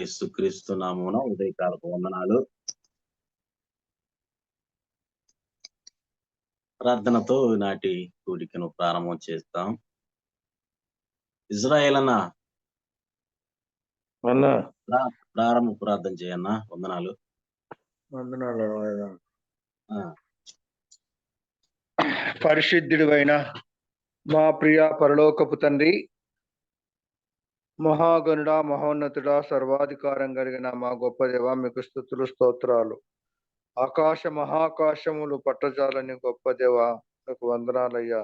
యేసుక్రీస్తు నామమున ఉదయకాలపు వందనాలు. ప్రార్థనతో నాటి కూడికను ప్రారంభం చేస్తాం. ఇజ్రాయేల్ అన్న ప్రారంభ ప్రార్థన చేయన్న. వందనాలు. పరిశుద్ధుడు అయిన మా ప్రియ పరలోకపు తండ్రి, మహాగణుడా, మహోన్నతుడా, సర్వాధికారం కలిగిన మా గొప్ప దేవ, మీకు స్తుతులు స్తోత్రాలు. ఆకాశ మహాకాశములు పట్టజాలని గొప్ప దేవ, మీకు వందనాలయ్యా.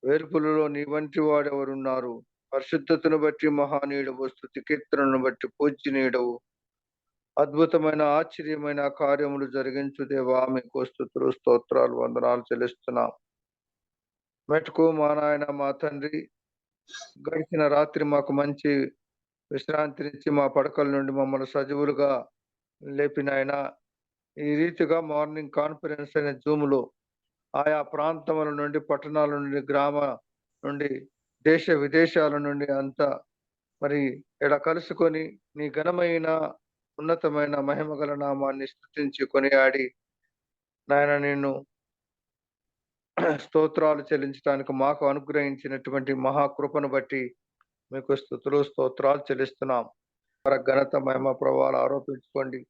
వేల్పులలో నీ వంటి వాడెవరున్నారు? పరిశుద్ధతను బట్టి మహానీయుడవు, స్తుతి కీర్తనను బట్టి పూజ్యనీయుడవు, అద్భుతమైన ఆశ్చర్యమైన కార్యములు జరిగించు దేవా, మీకు స్తుతులు స్తోత్రాలు వందనాలు చెల్లిస్తున్నాం. మెట్టుకు మా నాయన, మా తండ్రి, గడిచిన రాత్రి మాకు మంచి విశ్రాంతినిచ్చి మా పడకల నుండి మమ్మల్ని సజీవులుగా లేపినాయన. ఈ రీతిగా మార్నింగ్ కాన్ఫరెన్స్ అనే జూములో ఆయా ప్రాంతముల నుండి, పట్టణాల నుండి, గ్రామ నుండి, దేశ విదేశాల నుండి అంతా మరి ఎడ కలుసుకొని నీ ఘనమైన ఉన్నతమైన మహిమగల నామాన్ని స్తుతించి కొనియాడి నాయన నిన్ను స్తోత్రాలు చెల్లించడానికి మాకు అనుగ్రహించినటువంటి మహాకృపను బట్టి మీకు స్తుతులు స్తోత్రాలు చెల్లిస్తున్నాం. మరి ఘనత మహిమ ప్రభావాలు ఆరోపించుకోండి.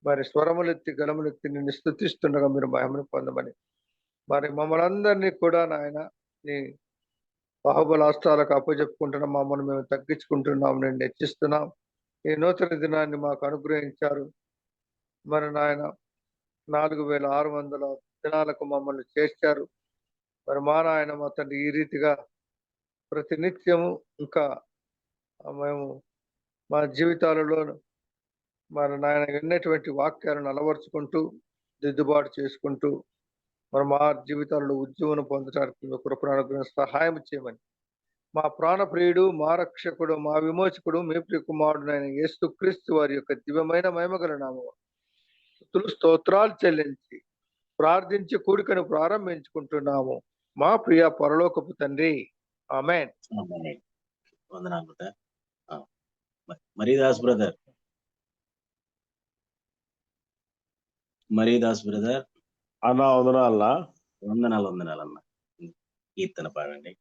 మరి స్వరములెత్తి గలములెత్తి నిన్ను స్తుతిస్తుండగా మీరు మహిమను పొందమని, మరి మమ్మల్ని అందరినీ కూడా నాయన నీ బాహుబలాస్తాలకు అప్పచెప్పుకుంటున్నాం. మమ్మల్ని మేము తగ్గించుకుంటున్నాం, నేను హెచ్చిస్తున్నాం. ఈ నూతన దినాన్ని మాకు అనుగ్రహించారు. మరి నాయన 4600 దినాలకు మమ్మల్ని చేర్చారు. మరి మా నాయన మా తండ్రి, ఈ రీతిగా ప్రతినిత్యము ఇంకా మేము మా జీవితాలలో మరి నాయన ఎన్నటువంటి వాక్యాలను అలవర్చుకుంటూ దిద్దుబాటు చేసుకుంటూ మరి మా జీవితాలలో ఉద్యోగం పొందడానికి మీ కృపను అనుగ్రహించి సహాయం చేయమని, మా ప్రాణప్రియుడు, మా రక్షకుడు, మా విమోచకుడు, మీ ప్రియ కుమారుడైన యేసుక్రీస్తు వారి యొక్క దివ్యమైన మహిమగల నామమున స్తుతులు స్తోత్రాలు చెల్లించి ప్రార్థించి కూడికను ప్రారంభించుకుంటున్నాము మా ప్రియ పరలోకపు తండ్రి. ఆమేన్. వందనాలు brother. Maridas brother, Maridas brother అన్న వందనాలన్నా. వందనాలు అన్న. కీర్తన పాడండి.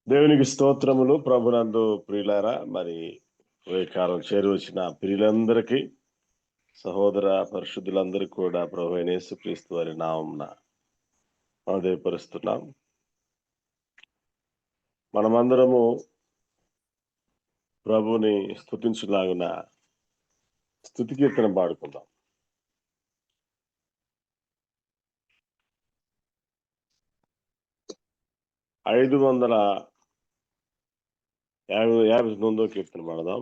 దేవునికి స్తోత్రములు. ప్రభునందు ప్రియులారా, మరి కాలం చేరువచ్చిన ప్రియులందరికీ, సహోదర పరిశుద్ధులందరికీ కూడా ప్రభు అయిన యేసుక్రీస్తు వారి నామమున ఆదయపరుస్తున్నాం. మనమందరము ప్రభుని స్తుతించులాగున స్తుతి కీర్తన పాడుకుందాం. ఐదు 559 కీర్తన పాడదాం.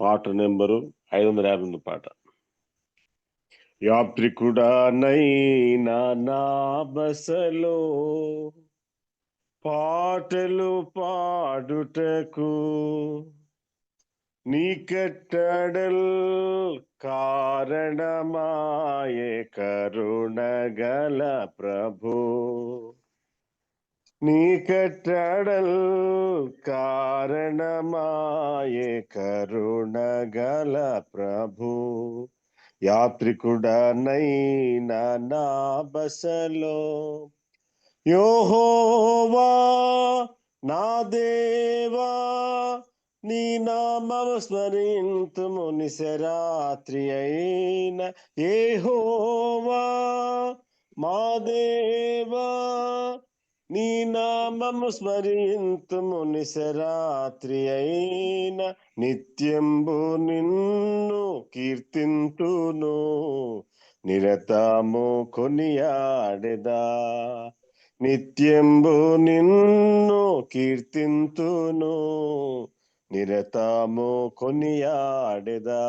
పాట నెంబరు 559 పాట. యాత్రికుడానైనా నా బసలో పాటలు పాడుటకు నీ కట్టడల్ కారణమాయే కరుణగల ప్రభు. నీ కట్టడల్ కారణమాయే కరుణగల ప్రభు. యాత్రికుడనైనా నా బసలో యెహోవా నా దేవా నీ నామము స్మరింతుము నిశరాత్రి అయిన. యెహోవా మా దేవా నీ నామము స్మరింతుము నిశరాత్రి అయిన. నిత్యంబు నిన్ను కీర్తింతును నిరతము కొనియాడెదా. నిత్యంబు నిన్ను కీర్తింతును నిరతము కొనియాడెదా.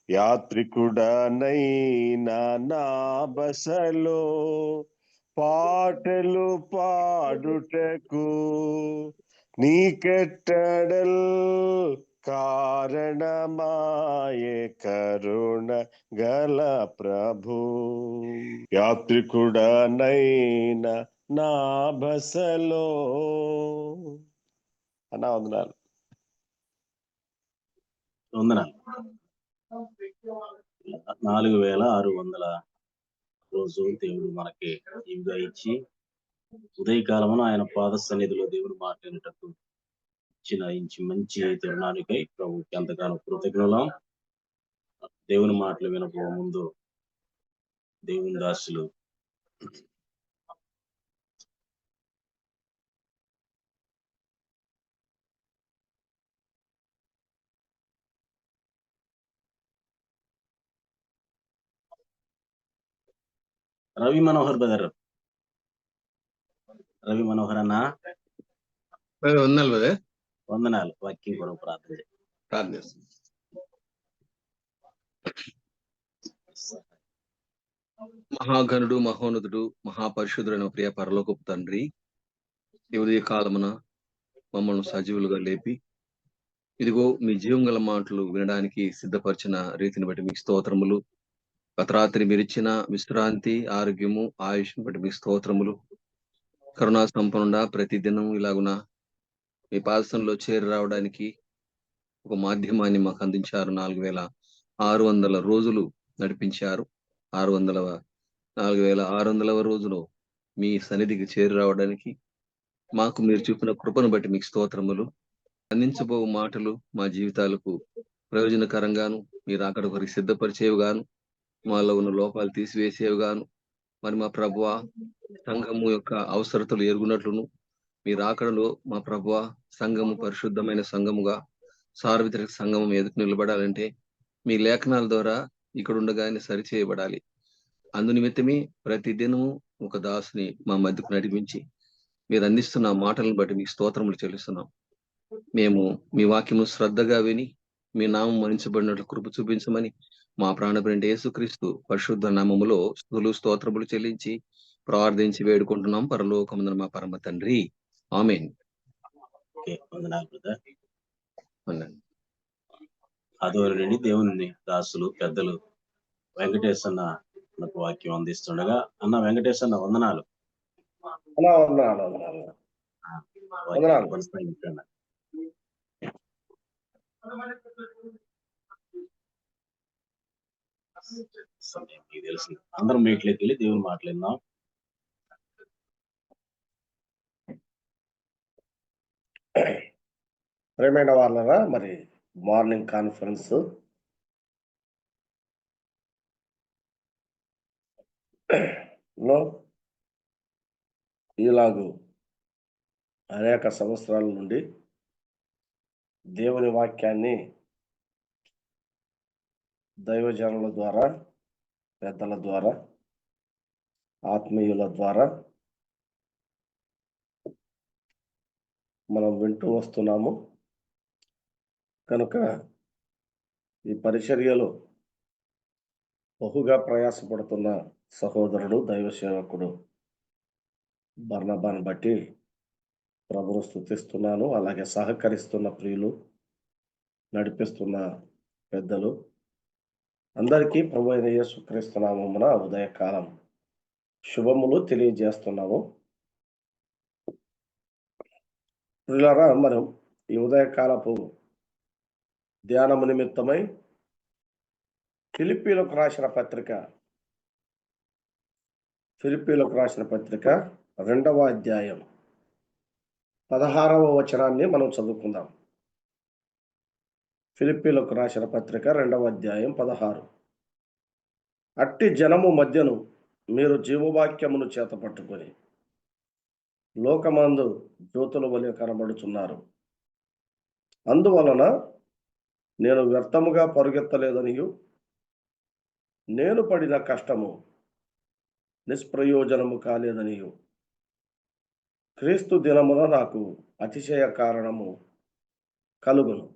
యాత్రికుడనైనా నా బసలో పాటలు పాడుటకు నీ కట్టడల్ కారణమాయే కరుణ గల ప్రభు. యాత్రికుడనైనా నా బసలో. అన్నా వందనాలు. వందనాలు. 4600 రోజు దేవుడు మనకి ఇవిగా ఇచ్చి ఉదయకాలమున ఆయన పాద సన్నిధిలో దేవుడు మాట్లాడేటట్టు ఇచ్చిన మంచి తరుణానికై ప్రభుకి ఎంతగానో కృతజ్ఞులం. దేవుని మాటలు వినపో ముందు దేవుని దాసులు రవి మనోహర్ బ్రదర్, రవి మనోహర్ అన్న వందనాలు బ్రదర్. వందనాలు. వాక్యం కొరకు ప్రార్థన. మహాగణుడు, మహోన్నతుడు, మహాపరిశుద్ధుడైన ప్రియ పరలోకపు తండ్రి, ఈ ఉదయ కాలమున మమ్మల్ని సజీవులుగా లేపి ఇదిగో మీ జీవం గల మాటలు వినడానికి సిద్ధపరిచిన రీతిని బట్టి మీకు స్తోత్రములు. గత రాత్రి మీరు ఇచ్చిన విశ్రాంతి, ఆరోగ్యము, ఆయుష్ని బట్టి మీకు స్తోత్రములు. కరుణా సంపన్నుడా, ప్రతిదినం ఇలాగున మీ పాదసంలో చేరి రావడానికి ఒక మాధ్యమాన్ని మాకు అందించారు. 4600 రోజులు నడిపించారు. 4600వ రోజులో మీ సన్నిధికి చేరి రావడానికి మాకు మీరు చూపిన కృపను బట్టి మీకు స్తోత్రములు. అందించబో మాటలు మా జీవితాలకు ప్రయోజనకరంగాను, మీరు అక్కడ ఒకరికి సిద్ధపరిచేవిగాను, మాలో ఉన్న లోపాలు తీసివేసేవిగాను, మరి మా ప్రభువా సంఘము యొక్క అవసరతలు ఎరుగునట్లును, మీరు ఆకడలో మా ప్రభువా సంఘము పరిశుద్ధమైన సంఘముగా, సార్వత్రిక సంఘము ఎదుటి నిలబడాలంటే మీ లేఖనాల ద్వారా ఇక్కడ ఉండగానే సరిచేయబడాలి. అందునిమిత్తమే ప్రతి దినము ఒక దాసుని మా మధ్యకు నడిపించి మీరు అందిస్తున్న మాటలను బట్టి మీకు స్తోత్రములు చెల్లిస్తున్నాం. మేము మీ వాక్యము శ్రద్ధగా విని మీ నామం మరించబడినట్లు కృప చూపించమని మా ప్రాణప్రేంటి యేసుక్రీస్తు పరిశుద్ధ నామములో స్తుతులు స్తోత్రములు చెల్లించి ప్రార్థించి వేడుకుంటున్నాం పరలోకమున మా పరమ తండ్రి. ఆమేన్. వందనాలు బ్రదర్. ఆదివారం నుండి దేవుని దాసులు పెద్దలు వెంకటేశ్ అన్న మనకు వాక్యం అందిస్తుండగా, అన్న వెంకటేశ్ అన్న వందనాలు. కొనసాగించండి. సమయం మీకు తెలుసు. అందరం మీట్లోకి వెళ్ళి దేవుని మాట్లాడినాం. ప్రేమైన వాళ్ళరా, మరి మార్నింగ్ కాన్ఫరెన్స్ లో ఇలాగూ అనేక సంవత్సరాల నుండి దేవుని వాక్యాన్ని దైవజనుల ద్వారా, పెద్దల ద్వారా, ఆత్మీయుల ద్వారా మనం వింటూ వస్తున్నాము. కనుక ఈ పరిచర్యలో బహుగా ప్రయాసపడుతున్న సహోదరుడు, దైవ సేవకుడు బర్నబాను బట్టి ప్రభును స్తుతిస్తున్నాను. అలాగే సహకరిస్తున్న ప్రియులు, నడిపిస్తున్న పెద్దలు అందరికీ ప్రభు అయిన యేసుక్రీస్తు నామమున ఉదయకాలం శుభములు తెలియజేస్తున్నాము. ప్రియులారా, మనం ఈ ఉదయకాలపు ధ్యానము నిమిత్తమై ఫిలిప్పీలకు రాసిన పత్రిక 2వ అధ్యాయం 16వ వచనాన్ని మనం చదువుకుందాం. ఫిలిప్పీలకు రాసిన పత్రిక 2వ అధ్యాయం 16. అట్టి జనము మధ్యను మీరు జీవవాక్యమును చేతపట్టుకొని లోకమందు జ్యోతుల వలె కనబడుచున్నారు. అందువలన నేను వ్యర్థముగా పరుగెత్తలేదనియు, నేను పడిన కష్టము నిష్ప్రయోజనము కాలేదనియు, క్రీస్తు దినమున నాకు అతిశయ కారణము కలుగును.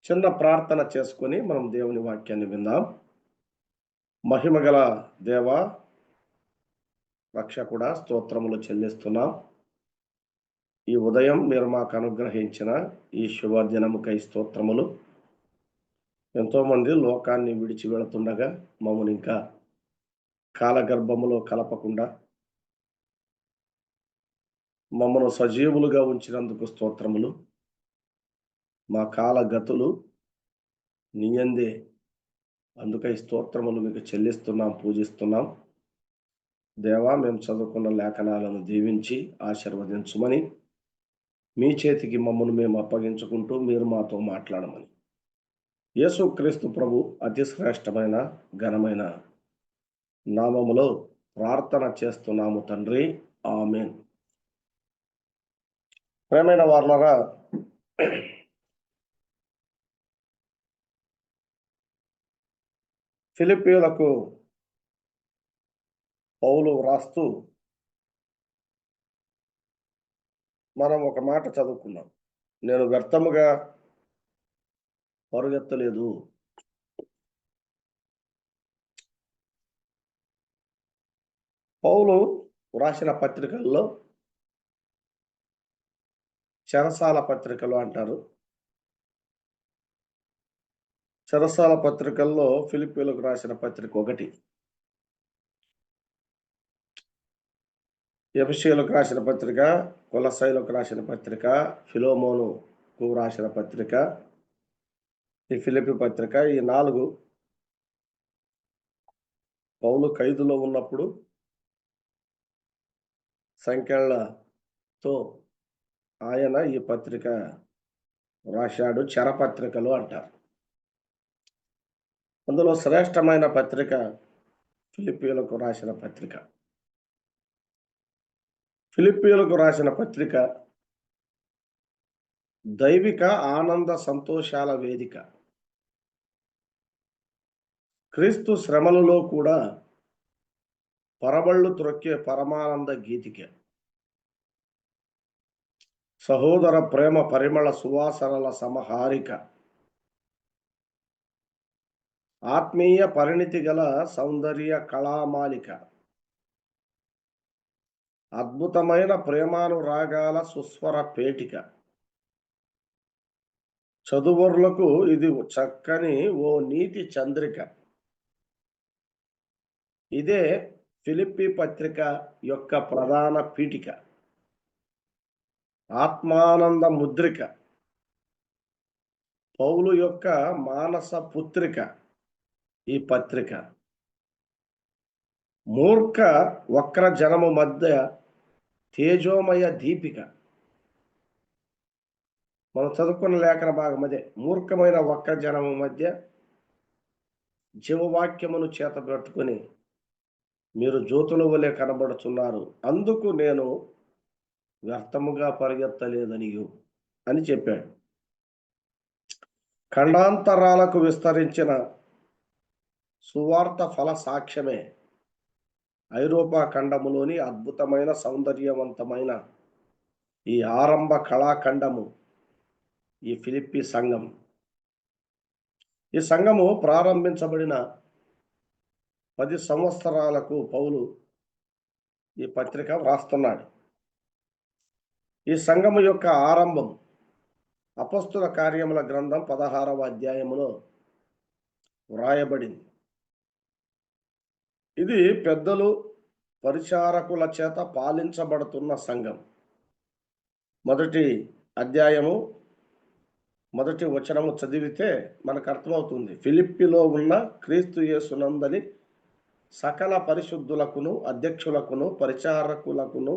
చిన్న ప్రార్థన చేసుకొని మనం దేవుని వాక్యాన్ని విందాం. మహిమగల దేవా, రక్షకుడా, స్తోత్రములు చెల్లిస్తున్నాం. ఈ ఉదయం మీరు మాకు అనుగ్రహించిన ఈ శుభదినముకై స్తోత్రములు. ఎంతోమంది లోకాన్ని విడిచి వెళుతుండగా మమ్మల్ని ఇంకా కాలగర్భములో కలపకుండా మమ్మను సజీవులుగా ఉంచినందుకు స్తోత్రములు. మా కాల గతులు నీయందే, అందుకై స్తోత్రములు మీకు చెల్లిస్తున్నాం, పూజిస్తున్నాం. దేవా, మేము చదువుకున్న లేఖనాలను దీవించి ఆశీర్వదించుమని మీ చేతికి మమ్మను మేము అప్పగించుకుంటూ మీరు మాతో మాట్లాడమని యేసుక్రీస్తు ప్రభు అతి శ్రేష్టమైన ఘనమైన నామములో ప్రార్థన చేస్తున్నాము తండ్రి, ఆమేన్. ప్రియమైన వారలారా, ఫిలిప్పీయులకు పౌలు వ్రాస్తూ మనం ఒక మాట చదువుకున్నాం. నేను వ్యర్థముగా పరుగెత్తలేదు. పౌలు వ్రాసిన పత్రికల్లో చెరసాల పత్రికలు అంటారు. చెరసాల పత్రికల్లో ఫిలిప్పీయులకు రాసిన పత్రిక ఒకటి, ఎఫెసీయులకు రాసిన పత్రిక, కొలస్సీయులకు రాసిన పత్రిక, ఫిలెమోనుకు రాసిన పత్రిక, ఈ ఫిలిప్పీ పత్రిక, ఈ 4 పౌలు ఖైదులో ఉన్నప్పుడు సంఖ్యలతో ఆయన ఈ పత్రిక రాశాడు. చెరపత్రికలు అంటారు. అందులో శ్రేష్టమైన పత్రిక ఫిలిప్పీయులకు రాసిన పత్రిక. ఫిలిప్పీయులకు రాసిన పత్రిక దైవిక ఆనంద సంతోషాల వేదిక. క్రీస్తు శ్రమలలో కూడా పరబళ్ళు త్రొక్కే పరమానంద గీతిక. సహోదర ప్రేమ పరిమళ సువాసనల సమహారిక. ఆత్మీయ పరిణితి గల సౌందర్య కళామాలిక. అద్భుతమైన ప్రేమానురాగాల సుస్వర పేటిక. చదువరులకు ఇది చక్కని ఓ నీతి చంద్రిక. ఇదే ఫిలిప్పీ పత్రిక యొక్క ప్రధాన పీఠిక, ఆత్మానంద ముద్రిక, పౌలు యొక్క మానస పుత్రిక ఈ పత్రిక. మూర్ఖ వక్ర జనము మధ్య తేజోమయ దీపిక. మనం చదువుకున్న లేఖన భాగం అదే. మూర్ఖమైన వక్ర జనము మధ్య జీవవాక్యమును చేతబెట్టుకొని మీరు జ్యోతుల వలె కనబడుతున్నారు, అందుకు నేను వ్యర్థముగా పరిగెత్తలేదనియు అని చెప్పాడు. ఖండాంతరాలకు విస్తరించిన సువార్త ఫల సాక్ష్యమే ఐరోపా ఖండములోని అద్భుతమైన సౌందర్యవంతమైన ఈ ఆరంభ కళాఖండము, ఈ ఫిలిప్పీ సంఘం. ఈ సంఘము ప్రారంభించబడిన 10 సంవత్సరాలకు పౌలు ఈ పత్రిక వ్రాస్తున్నాడు. ఈ సంఘము యొక్క ఆరంభం అపొస్తల కార్యముల గ్రంథం 16వ అధ్యాయములో వ్రాయబడింది. ఇది పెద్దలు పరిచారకుల చేత పాలించబడుతున్న సంఘం. మొదటి అధ్యాయము 1వ వచనము చదివితే మనకు అర్థమవుతుంది. ఫిలిప్పీలో ఉన్న క్రీస్తు యేసునందలి సకల పరిశుద్ధులకును అధ్యక్షులకును పరిచారకులకును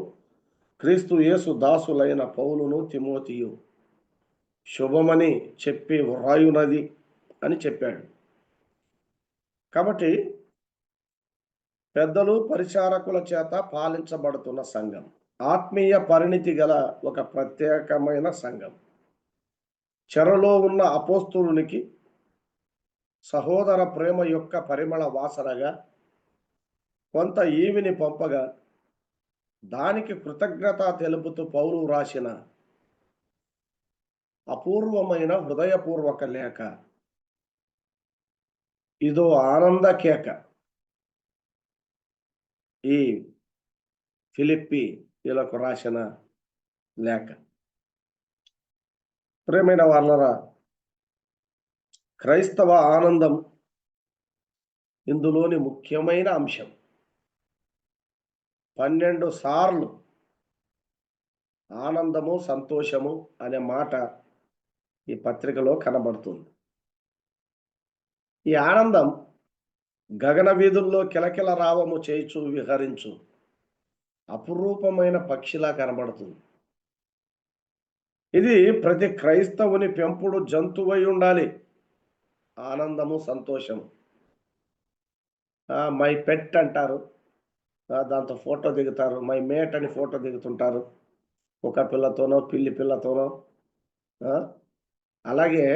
క్రీస్తు యేసు దాసులైన పౌలును తిమోతియు శుభమని చెప్పి వ్రాయునది అని చెప్పాడు. కాబట్టి పెద్దలు పరిచారకుల చేత పాలించబడుతున్న సంఘం, ఆత్మీయ పరిణితి గల ఒక ప్రత్యేకమైన సంఘం. చెరలో ఉన్న అపోస్తులునికి సహోదర ప్రేమ యొక్క పరిమళ వాసనగా కొంత ఈవిని పంపగా దానికి కృతజ్ఞత తెలుపుతూ పౌలు రాసిన అపూర్వమైన హృదయపూర్వక లేఖ. ఇదో ఆనంద కేక. ఈ ఫిలిప్పీయులకు రాసిన లేఖ. ప్రియమైన వాళ్ళరా, క్రైస్తవ ఆనందం ఇందులోని ముఖ్యమైన అంశం. 12 సార్లు ఆనందము, సంతోషము అనే మాట ఈ పత్రికలో కనబడుతుంది. ఈ ఆనందం గగన వీధుల్లో కిలకిల రావము చేయిచు విహరించు అపురూపమైన పక్షిలా కనబడుతుంది. ఇది ప్రతి క్రైస్తవుని పెంపుడు జంతువై ఉండాలి. ఆనందము, సంతోషము. మై పెట్ అంటారు, దాంతో ఫోటో దిగుతారు. మై మేట్ అని ఫోటో దిగుతుంటారు, ఒక పిల్లతోనో పిల్లి పిల్లతోనో. అలాగే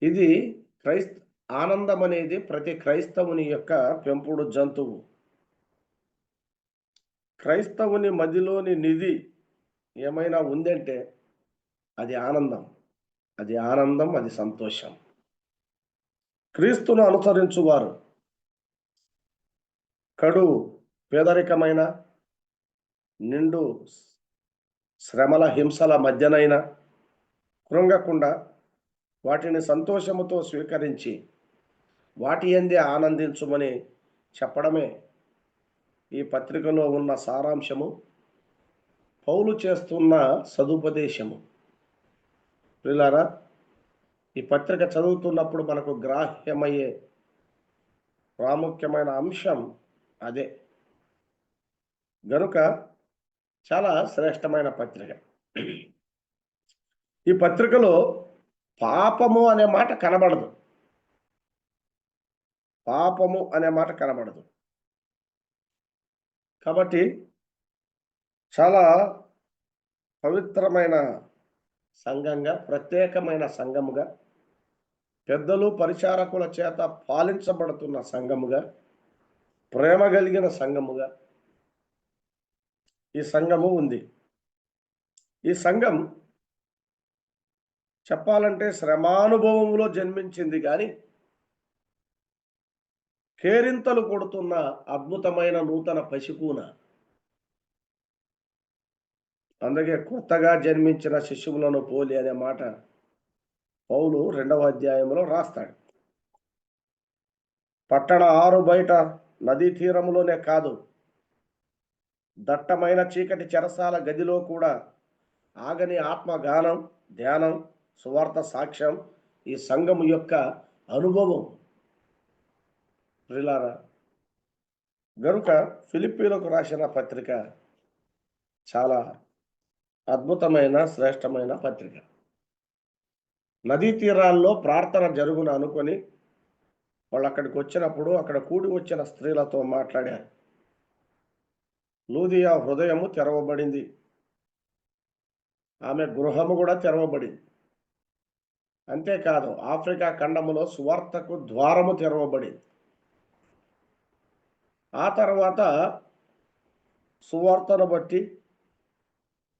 ఇది ఆనందం అనేది ప్రతి క్రైస్తవుని యొక్క పెంపుడు జంతువు. క్రైస్తవుని మదిలోని నిధి ఏమైనా ఉందంటే అది ఆనందం, అది సంతోషం. క్రీస్తును అనుసరించువారు కడు పేదరికమైన, నిండు శ్రమల హింసల మధ్యనైనా కృంగకుండా వాటిని సంతోషముతో స్వీకరించి వాటి యందే ఆనందించుమని చెప్పడమే ఈ పత్రికలో ఉన్న సారాంశము, పౌలు చేస్తున్న సదుపదేశము. ప్రియులారా, ఈ పత్రిక చదువుతున్నప్పుడు మనకు గ్రాహ్యమయ్యే ప్రాముఖ్యమైన అంశం అదే. గనుక చాలా శ్రేష్టమైన పత్రిక. ఈ పత్రికలో పాపము అనే మాట కనబడదు. కాబట్టి చాలా పవిత్రమైన సంఘంగా, ప్రత్యేకమైన సంఘముగా, పెద్దలు పరిచారకుల చేత పాలించబడుతున్న సంఘముగా, ప్రేమ కలిగిన సంఘముగా ఈ సంఘము ఉంది. ఈ సంఘం చెప్పాలంటే శ్రమానుభవములో జన్మించింది, కానీ కేరింతలు కొడుతున్న అద్భుతమైన నూతన పసికూన. అందుకే కొత్తగా జన్మించిన శిశువులను పోలి అనే మాట పౌలు 2వ అధ్యాయంలో రాస్తాడు. పట్టణ ఆరు బయట నదీ తీరములోనే కాదు, దట్టమైన చీకటి చెరసాల గదిలో కూడా ఆగని ఆత్మగానం, ధ్యానం, సువార్త సాక్ష్యం ఈ సంఘము యొక్క అనుభవం. ప్రియులారా, గనుక ఫిలిప్పీలకు రాసిన పత్రిక చాలా అద్భుతమైన, శ్రేష్టమైన పత్రిక. నదీ తీరాల్లో ప్రార్థన జరుగున అనుకొని వాళ్ళు అక్కడికి వచ్చినప్పుడు అక్కడ కూడి వచ్చిన స్త్రీలతో మాట్లాడారు. లూదియా హృదయము తెరవబడింది, ఆమె గృహము కూడా తెరవబడింది. అంతేకాదు, ఆఫ్రికా ఖండములో సువార్తకు ద్వారము తెరవబడింది. ఆ తర్వాత సువార్తను బట్టి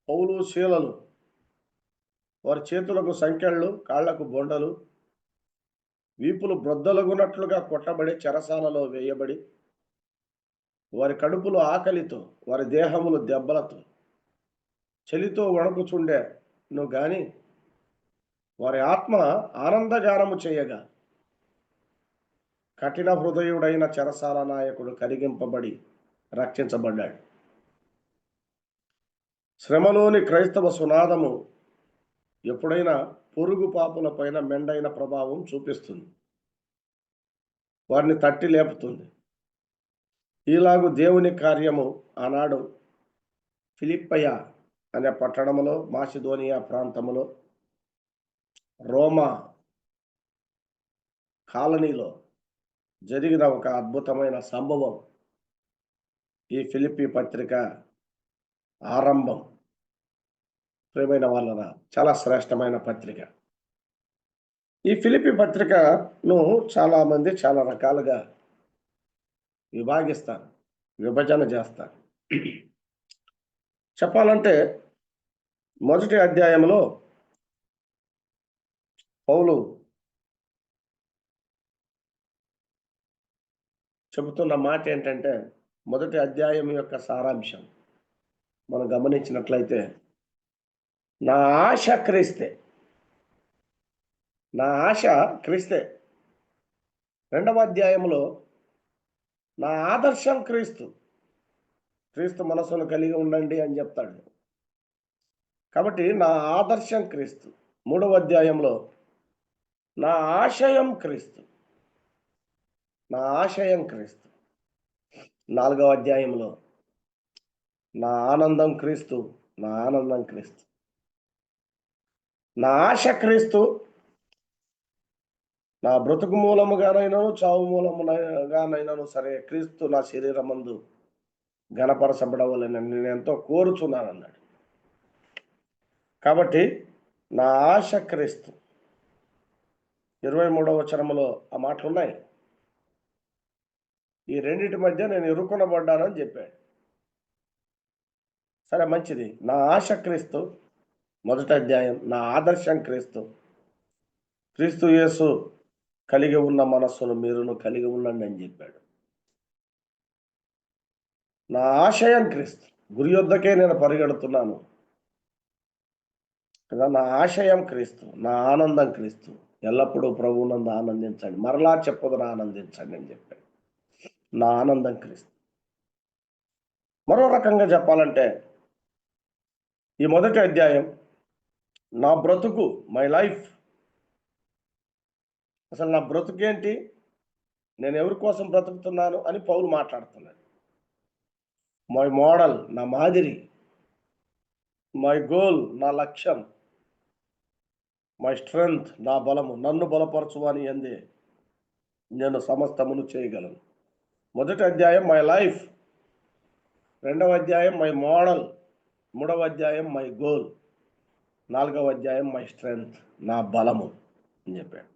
పౌలు, శీలలు వారి చేతులకు సంకెళ్ళు, కాళ్లకు బొండలు, వీపులు బ్రొద్దలగునట్లుగా కొట్టబడి చెరసాలలో వేయబడి, వారి కడుపులు ఆకలితో, వారి దేహములు దెబ్బలతో, చలితో వణుకుచుండెను గాని వారి ఆత్మ ఆనందగానము చేయగా కఠిన హృదయుడైన చెరసాల నాయకుడు కరిగింపబడి రక్షించబడ్డాడు. శ్రమలోని క్రైస్తవ సునాదము ఎప్పుడైనా పొరుగు పాపుల పైన మెండైన ప్రభావం చూపిస్తుంది, వారిని తట్టి లేపుతుంది. ఈలాగు దేవుని కార్యము ఆనాడు ఫిలిప్పయ అనే పట్టణములో, మాసిదోనియా ప్రాంతములో, రోమా కాలనీలో జరిగిన ఒక అద్భుతమైన సంభవం ఈ ఫిలిప్పీ పత్రిక ఆరంభం. ప్రియమైన వాళ్ళరా, చాలా శ్రేష్టమైన పత్రిక. ఈ ఫిలిప్పీ పత్రికను చాలా మంది చాలా రకాలుగా విభజన చేస్తారు. చెప్పాలంటే మొదటి అధ్యాయంలో పౌలు చెబుతున్న మాట ఏంటంటే, మొదటి అధ్యాయం యొక్క సారాంశం మనం గమనించినట్లయితే, నా ఆశ క్రీస్తే. నా ఆశ క్రీస్తే. 2వ అధ్యాయంలో నా ఆదర్శం క్రీస్తు. క్రీస్తు మనసును కలిగి ఉండండి అని చెప్తాడు. కాబట్టి నా ఆదర్శం క్రీస్తు. 3వ అధ్యాయంలో నా ఆశయం క్రీస్తు. నా ఆశయం క్రీస్తు. 4వ అధ్యాయంలో నా ఆనందం క్రీస్తు. నా ఆనందం క్రీస్తు. నా ఆశ క్రీస్తు. నా బ్రతుకు మూలముగానైనాను చావు మూలముగానైనాను సరే క్రీస్తు నా శరీరమందు ఘనపరచబడవలని నేను ఎంతో కోరుచున్నాను అన్నాడు. కాబట్టి నా ఆశ క్రీస్తు. 23వ వచనములో ఆ మాటలు ఉన్నాయి. ఈ రెండింటి మధ్య నేను ఇరుక్కునబడ్డానని చెప్పాడు. సరే, మంచిది. నా ఆశ క్రీస్తు 1వ అధ్యాయం. నా ఆదర్శం క్రీస్తు. క్రీస్తు యేసు కలిగి ఉన్న మనస్సును మీరును కలిగి ఉండండి అని చెప్పాడు. నా ఆశయం క్రీస్తు. గురి యొద్దకే నేను పరిగెడుతున్నాను కదా. నా ఆశయం క్రీస్తు. నా ఆనందం క్రీస్తు. ఎల్లప్పుడూ ప్రభువునందు ఆనందించండి, మరలా చెప్పదును ఆనందించండి అని చెప్పాడు. నా ఆనందం క్రీస్తు. మరో రకంగా చెప్పాలంటే ఈ 1వ అధ్యాయం నా బ్రతుకు, మై లైఫ్. అసలు నా బ్రతుకేంటి, నేను ఎవరి కోసం బ్రతుకుతున్నాను అని పౌలు మాట్లాడుతున్నాడు. మై మోడల్, నా మాదిరి. మై గోల్, నా లక్ష్యం. మై స్ట్రెంగ్త్, నా బలము. నన్ను బలపరచువాని యందే నేను సమస్తమును చేయగలను. 1వ అధ్యాయం మై లైఫ్. 2వ అధ్యాయం మై మోడల్. 3వ అధ్యాయం మై గోల్. 4వ అధ్యాయం మై స్ట్రెంగ్త్, నా బలము అని చెప్పాడు.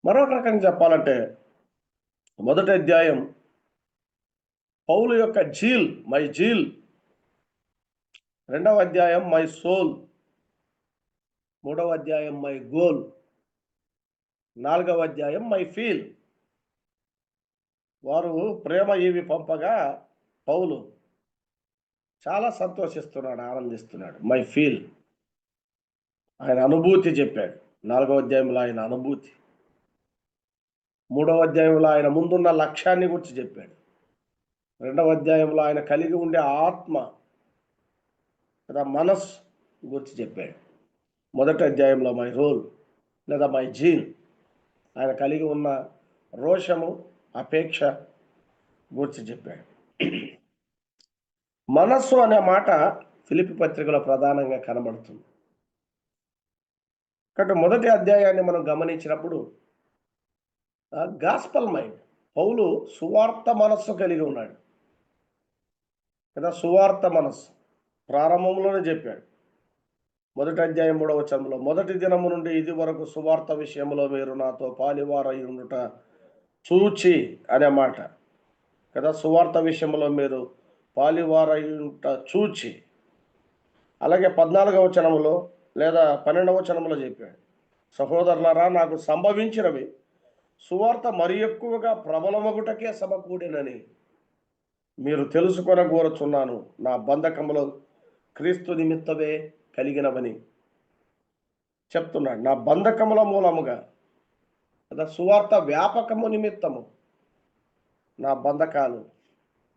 మరో రకంగా చెప్పాలంటే 1వ అధ్యాయం పౌలు యొక్క జీల్, మై జీల్. 2వ అధ్యాయం మై సోల్. 3వ అధ్యాయం మై గోల్. 4వ అధ్యాయం మై ఫీల్. వారు ప్రేమ ఇవి పంపగా పౌలు చాలా సంతోషిస్తున్నాడు, ఆనందిస్తున్నాడు. మై ఫీల్, ఆయన అనుభూతి చెప్పాడు. 4వ అధ్యాయంలో ఆయన అనుభూతి. 3వ అధ్యాయంలో ఆయన ముందున్న లక్ష్యాన్ని గురించి చెప్పాడు. 2వ అధ్యాయంలో ఆయన కలిగి ఉండే ఆత్మ లేదా మనస్ గురించి చెప్పాడు. 1వ అధ్యాయంలో మై రోల్ లేదా మై జీన్, ఆయన కలిగి ఉన్న రోషము, అపేక్ష గురించి చెప్పాడు. మనస్సు అనే మాట ఫిలిప్పీ పత్రికలో ప్రధానంగా కనబడుతుంది. కాబట్టి 1వ అధ్యాయాన్ని మనం గమనించినప్పుడు గాస్పల్ మైండ్, పౌలు సువార్త మనస్సు కలిగి ఉన్నాడు కదా. సువార్త మనస్సు ప్రారంభంలోనే చెప్పాడు. 1వ అధ్యాయం 3వ వచనంలో, మొదటి దినము నుండి ఇది వరకు సువార్త విషయంలో మీరు నాతో పాలివారై ఉండుట చూచి అనే మాట కదా. సువార్త విషయంలో మీరు పాలివారై ఉండుట చూచి. అలాగే 14వ వచనంలో లేదా 12వ వచనంలో చెప్పాడు, సహోదరులారా నాకు సంభవించినవి సువార్త మరి ఎక్కువగా ప్రబలమగుటకే సమకూడినని మీరు తెలుసుకొని కోరుచున్నాను. నా బంధకములో క్రీస్తు నిమిత్తమే కలిగినవని చెప్తున్నాడు. నా బంధకముల మూలముగా కదా, సువార్త వ్యాపకము నిమిత్తము నా బంధకాలు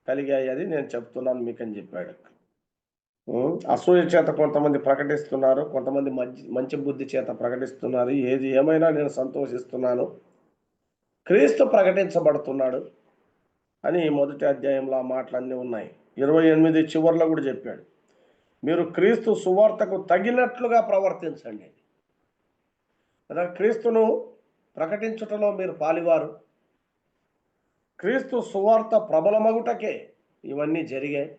కలిగాయి అని నేను చెప్తున్నాను మీకని చెప్పాడు. అసూయ చేత కొంతమంది ప్రకటిస్తున్నారు, కొంతమంది మంచి బుద్ధి చేత ప్రకటిస్తున్నారు. ఏది ఏమైనా నేను సంతోషిస్తున్నాను, క్రీస్తు ప్రకటించబడుతున్నాడు అని 1వ అధ్యాయంలో ఆ మాటలన్నీ ఉన్నాయి. 28 చివర్లో కూడా చెప్పాడు, మీరు క్రీస్తు సువార్తకు తగినట్లుగా ప్రవర్తించండి కదా. క్రీస్తును ప్రకటించుటలో మీరు పాలివారు. క్రీస్తు సువార్త ప్రబలమగుటకే ఇవన్నీ జరిగాయి.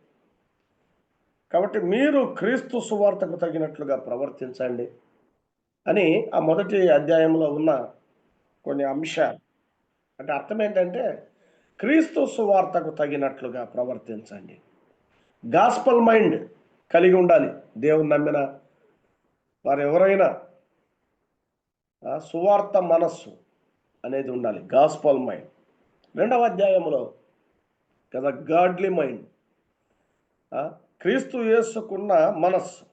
కాబట్టి మీరు క్రీస్తు సువార్తకు తగినట్లుగా ప్రవర్తించండి అని ఆ 1వ అధ్యాయంలో ఉన్న కొన్ని అంశాలు. అంటే అర్థం ఏంటంటే క్రీస్తు సువార్తకు తగినట్లుగా ప్రవర్తించండి. గాస్పల్ మైండ్ కలిగి ఉండాలి. దేవుని నమ్మిన వారు ఎవరైనా సువార్త మనస్సు అనేది ఉండాలి, గాస్పల్ మైండ్. 2వ అధ్యాయంలో కదా గాడ్లీ మైండ్, క్రీస్తు యేసుకున్న మనస్సు.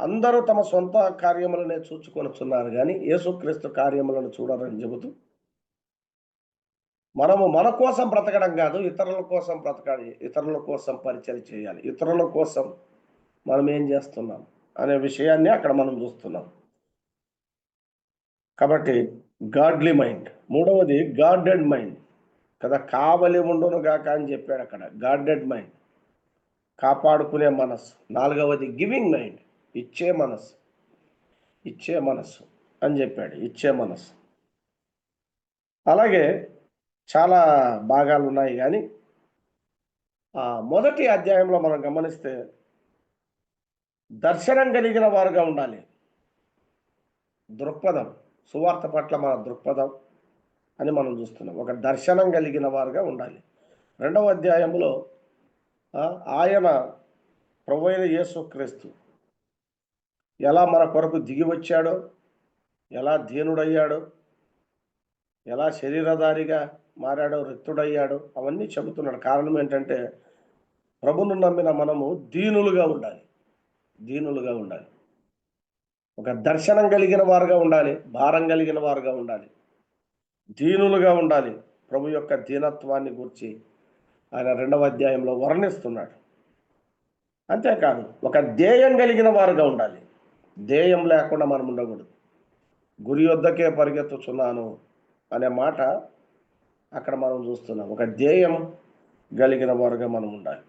అందరూ తమ సొంత కార్యములనే చూచుకొనుచున్నారు కానీ యేసుక్రీస్తు కార్యములను చూడరని చెబుతూ, మనము మన కోసం బ్రతకడం కాదు, ఇతరుల కోసం బ్రతకాలి, ఇతరుల కోసం పరిచయం చేయాలి, ఇతరుల కోసం మనం ఏం చేస్తున్నాం అనే విషయాన్ని అక్కడ మనం చూస్తున్నాం. కాబట్టి గాడ్లీ మైండ్. మూడవది గార్డెడ్ మైండ్ కదా, కావలి ఉండును గాక అని చెప్పాడు అక్కడ. గార్డెడ్ మైండ్, కాపాడుకునే మనస్సు. నాలుగవది గివింగ్ మైండ్, ఇచ్చే మనస్సు. ఇచ్చే మనస్సు అని చెప్పాడు, ఇచ్చే మనస్సు. అలాగే చాలా భాగాలు ఉన్నాయి, కానీ మొదటి అధ్యాయంలో మనం గమనిస్తే దర్శనం కలిగిన వారుగా ఉండాలి. దృక్పథం, సువార్త పట్ల మన దృక్పథం అని మనం చూస్తున్నాం. ఒక దర్శనం కలిగిన వారుగా ఉండాలి. రెండవ అధ్యాయంలో ఆయన ప్రభువైన యేసుక్రీస్తు ఎలా మన కొరకు దిగి వచ్చాడో, ఎలా దీనుడయ్యాడో, ఎలా శరీరధారిగా మారాడో, రిక్తుడయ్యాడో అవన్నీ చెబుతున్నాడు. కారణం ఏంటంటే ప్రభును నమ్మిన మనము దీనులుగా ఉండాలి. దీనులుగా ఉండాలి. ఒక దర్శనం కలిగిన వారుగా ఉండాలి, భారం కలిగిన వారుగా ఉండాలి, దీనులుగా ఉండాలి. ప్రభు యొక్క దీనత్వాన్ని గురించి ఆయన రెండవ అధ్యాయంలో వర్ణిస్తున్నాడు. అంతేకాదు ఒక ధ్యేయం కలిగిన వారుగా ఉండాలి. ధ్యేయం లేకుండా మనం ఉండకూడదు. గురి వద్దకే పరిగెత్తుచున్నాను అనే మాట అక్కడ మనం చూస్తున్నాం. ఒక ధ్యేయం కలిగిన వారుగా మనం ఉండాలి.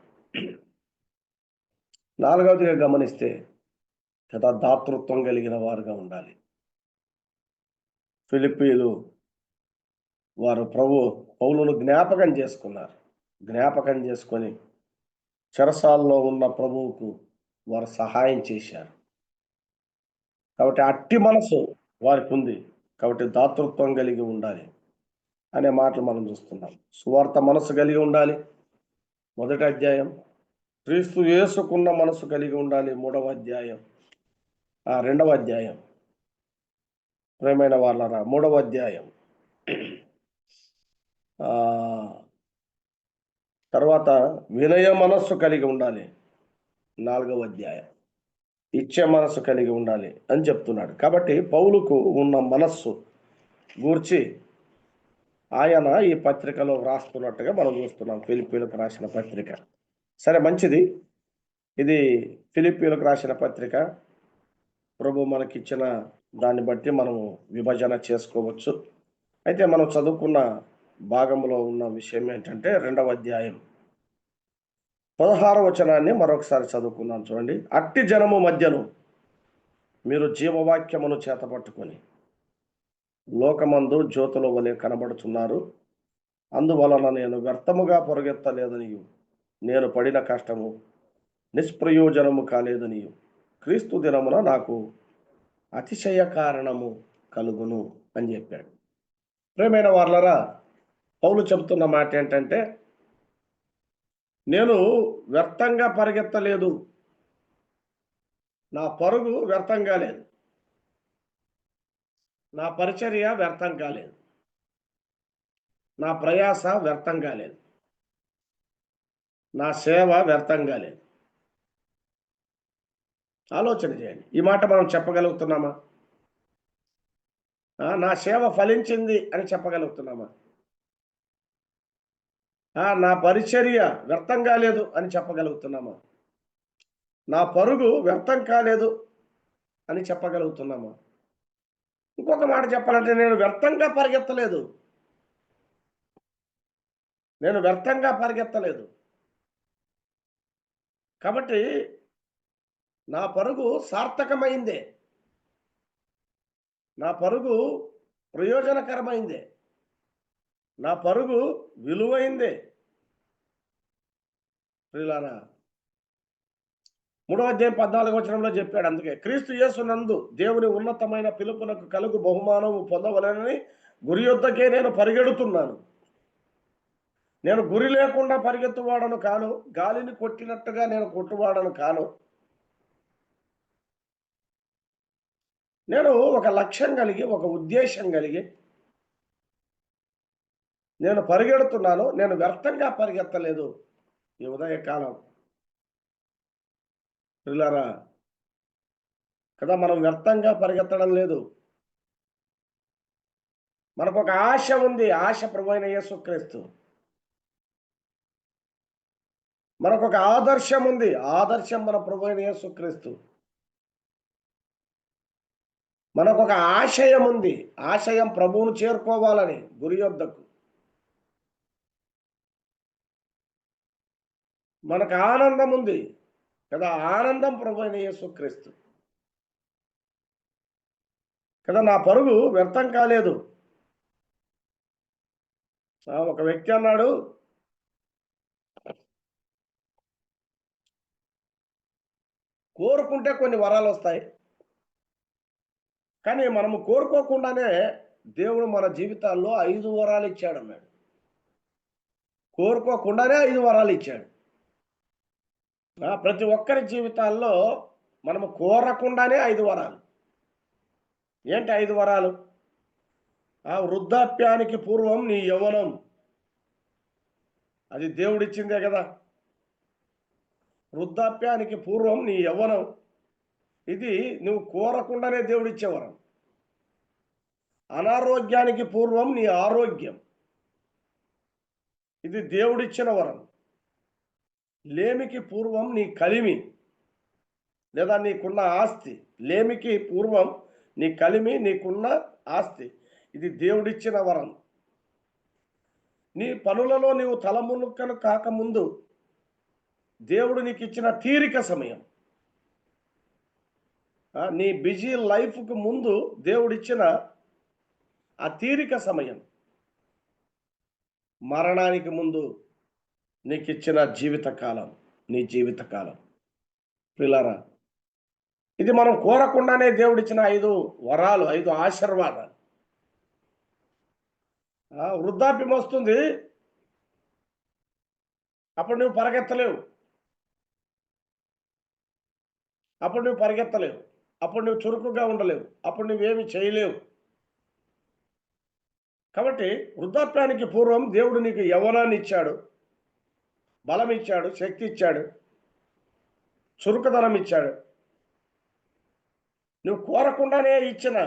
నాలుగవదిగా గమనిస్తే కదా, దాతృత్వం కలిగిన వారుగా ఉండాలి. ఫిలిప్పీలు వారు పౌలును జ్ఞాపకం చేసుకున్నారు. జ్ఞాపకం చేసుకొని చెరసాల్లో ఉన్న ప్రభువుకు వారు సహాయం చేశారు. కాబట్టి అట్టి మనసు వారికి ఉంది. కాబట్టి దాతృత్వం కలిగి ఉండాలి అనే మాటలు మనం చూస్తున్నాం. సువార్త మనసు కలిగి ఉండాలి, మొదటి అధ్యాయం. క్రీస్తు యేసుకున్న మనసు కలిగి ఉండాలి, మూడవ అధ్యాయం. రెండవ అధ్యాయం, ప్రేమైన వాళ్ళరా, మూడవ అధ్యాయం. తర్వాత వినయ మనస్సు కలిగి ఉండాలి, నాలుగవ అధ్యాయం. ఇచ్చే మనస్సు కలిగి ఉండాలి అని చెప్తున్నాడు. కాబట్టి పౌలుకు ఉన్న మనస్సు గూర్చి ఆయన ఈ పత్రికలో వ్రాస్తున్నట్టుగా మనం చూస్తున్నాం. ఫిలిప్పీలకు రాసిన పత్రిక. సరే, మంచిది. ఇది ఫిలిప్పీలకు రాసిన పత్రిక. ప్రభు మనకిచ్చిన దాన్ని బట్టి మనము విభజన చేసుకోవచ్చు. అయితే మనం చదువుకున్న భాగంలో ఉన్న విషయం ఏంటంటే రెండవ అధ్యాయం 16వ వచనాన్ని మరొకసారి చదువుకున్నాం. చూడండి. అట్టి జనము మధ్యను మీరు జీవవాక్యమును చేతపట్టుకొని లోకమందు జ్యోతుల వలె కనబడుతున్నారు. అందువలన నేను వ్యర్థముగా పొరుగెత్తలేదనియు, నేను పడిన కష్టము నిష్ప్రయోజనము కాలేదనియు, క్రీస్తు దినమున నాకు అతిశయ కారణము కలుగును అని చెప్పాడు. ప్రియమైన వాళ్ళరా, పౌలు చెబుతున్న మాట ఏంటంటే, నేను వ్యర్థంగా పరిగెత్తలేదు, నా పరుగు వ్యర్థం కాలేదు, నా పరిచర్య వ్యర్థం కాలేదు, నా ప్రయాస వ్యర్థం కాలేదు, నా సేవ వ్యర్థం కాలేదు. ఆలోచన చేయండి. ఈ మాట మనం చెప్పగలుగుతున్నామా? నా సేవ ఫలించింది అని చెప్పగలుగుతున్నామా? నా పరిచర్య వ్యర్థం కాలేదు అని చెప్పగలుగుతున్నామా? నా పరుగు వ్యర్థం కాలేదు అని చెప్పగలుగుతున్నామా? ఇంకొక మాట చెప్పాలంటే, నేను వ్యర్థంగా పరిగెత్తలేదు, నేను వ్యర్థంగా పరిగెత్తలేదు. కాబట్టి నా పరుగు సార్థకమైందే, నా పరుగు ప్రయోజనకరమైందే, నా పరుగు విలువైందే. ప్రియులారా, 3వ అధ్యాయం 14వ వచనంలో చెప్పాడు. అందుకే క్రీస్తు యేసునందు దేవుని ఉన్నతమైన పిలుపునకు కలుగు బహుమానము పొందవలెనని గురి యొద్దకే నేను పరిగెడుతున్నాను. నేను గురి లేకుండా పరిగెత్తువాడను కాను, గాలిని కొట్టినట్టుగా నేను కొట్టువాడను కాను. నేను ఒక లక్ష్యం కలిగి, ఒక ఉద్దేశం కలిగి నేను పరిగెడుతున్నాను. నేను వ్యర్థంగా పరిగెత్తలేదు. ఈ ఉదయకాలం ప్రియులారా కదా, మనం వ్యర్థంగా పరిగెత్తడం లేదు. మనకు ఒక ఆశ ఉంది. ఆశ ప్రభువైన యేసుక్రీస్తు. మనకు ఒక ఆదర్శం ఉంది. ఆదర్శం మన ప్రభు అయిన యేసుక్రీస్తు. మనకు ఒక ఆశయం ఉంది. ఆశయం ప్రభువును చేరుకోవాలని గురి యొద్దకు. మనకు ఆనందం ఉంది కదా, ఆనందం ప్రభు అయిన యేసుక్రీస్తు కదా. నా పరుగు వ్యర్థం కాలేదు. ఒక వ్యక్తి అన్నాడు, కోరుకుంటే కొన్ని వరాలు వస్తాయి, కానీ మనము కోరుకోకుండానే దేవుడు మన జీవితాల్లో 5 వరాలు ఇచ్చాడు అన్నాడు. కోరుకోకుండానే 5 వరాలు ఇచ్చాడు. ప్రతి ఒక్కరి జీవితాల్లో మనము కోరకుండానే 5 వరాలు. ఏంటి 5 వరాలు? వృద్ధాప్యానికి పూర్వం నీ యవ్వనం, అది దేవుడిచ్చిందే కదా. వృద్ధాప్యానికి పూర్వం నీ యవ్వనం, ఇది నువ్వు కోరకుండానే దేవుడిచ్చే వరం. అనారోగ్యానికి పూర్వం నీ ఆరోగ్యం, ఇది దేవుడిచ్చిన వరం. లేమికి పూర్వం నీ కలిమి లేదా నీకున్న ఆస్తి, లేమికి పూర్వం నీ కలిమి, నీకున్న ఆస్తి, ఇది దేవుడిచ్చిన వరం. నీ పనులలో నీవు తలమునకలు కాకముందు దేవుడు నీకు ఇచ్చిన తీరిక సమయం, నీ బిజీ లైఫ్కు ముందు దేవుడిచ్చిన ఆ తీరిక సమయం, మరణానికి ముందు నీకు ఇచ్చిన జీవితకాలం, నీ జీవితకాలం. పిల్లరా, ఇది మనం కోరకుండానే దేవుడిచ్చిన 5 వరాలు, 5 ఆశీర్వాదాలు. వృద్ధాప్యం వస్తుంది, అప్పుడు నువ్వు పరిగెత్తలేవు, అప్పుడు నువ్వు పరిగెత్తలేవు, అప్పుడు నువ్వు చురుకుగా ఉండలేవు, అప్పుడు నువ్వేమి చేయలేవు. కాబట్టి వృద్ధాప్యానికి పూర్వం దేవుడు నీకు యవ్వనాన్ని ఇచ్చాడు, బలం ఇచ్చాడు, శక్తి ఇచ్చాడు, చురుకుదనం ఇచ్చాడు. నువ్వు కోరకుండానే ఇచ్చిన